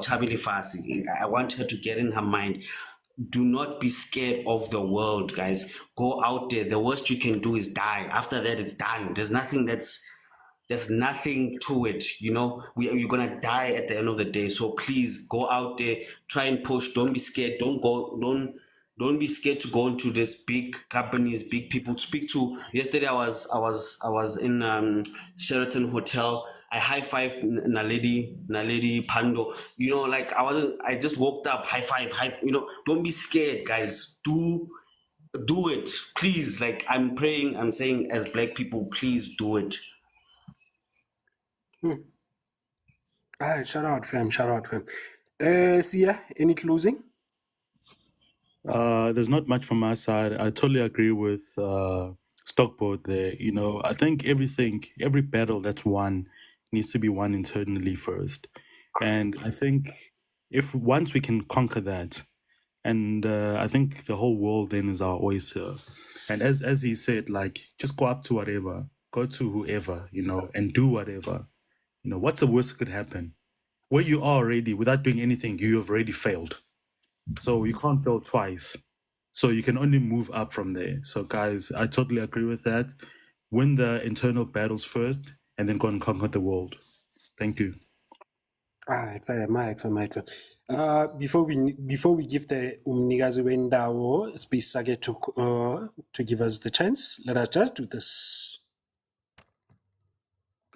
want her to get in her mind, do not be scared of the world, guys. Go out there. The worst you can do is die. After that, it's done. There's nothing to it, you know. You're gonna die at the end of the day. So please go out there, try and push. Don't be scared. Don't be scared to go into these big companies, big people to speak to. Yesterday I was in Sheraton Hotel. I high-fived Naledi Pando. You know, like I just walked up, high-five, you know. Don't be scared, guys. Do it, please. Like, I'm praying, I'm saying, as black people, please do it. All right, shout out, fam. Sia, any closing? There's not much from my side. I totally agree with Stockboard there. You know, I think every battle that's won needs to be won internally first. And I think if once we can conquer that, and I think the whole world then is our oyster. And as he said, like, just go up to whatever, go to whoever, you know, and do whatever. You know, what's the worst that could happen? Where you are already, without doing anything, you have already failed. So you can't fail twice. So you can only move up from there. So guys, I totally agree with that. Win the internal battles first, and then go and conquer the world. Thank you. All right, fine. Before we give the Umnigazi Wendawo space to give us the chance, let us just do this.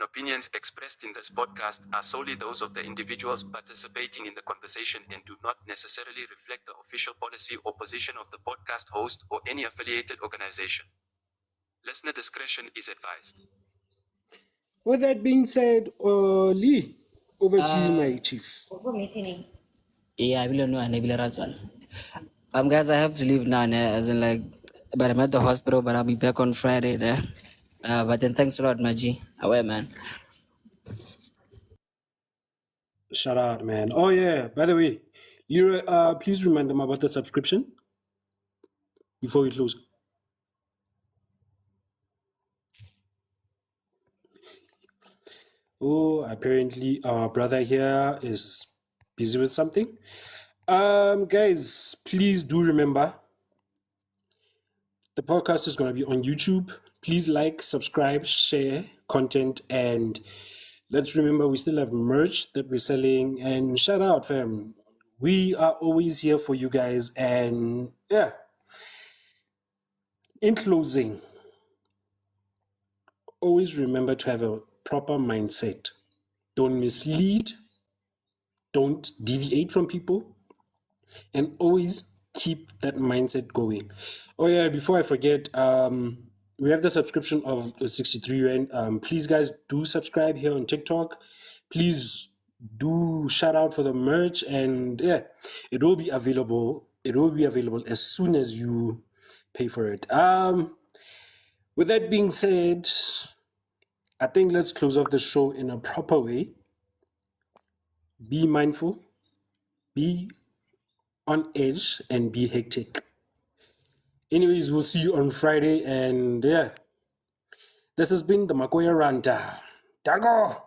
Opinions expressed in this podcast are solely those of the individuals participating in the conversation and do not necessarily reflect the official policy or position of the podcast host or any affiliated organization. Listener discretion is advised. With that being said, Lee, over to you, my chief. Yeah, I will know and I will as well. Guys, I have to leave now, as in, like, but I'm at the hospital, but I'll be back on Friday there. But then thanks a lot, Maji. Away, man. Shout out, man. Oh yeah, by the way, Leroy, please remind them about the subscription before we close. Oh, apparently our brother here is busy with something. Guys, please do remember the podcast is going to be on YouTube. Please like, subscribe, share content, and let's remember we still have merch that we're selling. And shout out, fam. We are always here for you guys. And yeah, in closing, always remember to have a proper mindset. Don't mislead, don't deviate from people, and always keep that mindset going. Oh yeah, before I forget, we have the subscription of 63 Rand. Please guys do subscribe here on TikTok. Please do shout out for the merch, and yeah, it will be available. It will be available as soon as you pay for it. With that being said, I think let's close off the show in a proper way. Be mindful, be on edge, and be hectic. Anyways, we'll see you on Friday, and yeah, this has been the Makoya Ranta. Dago!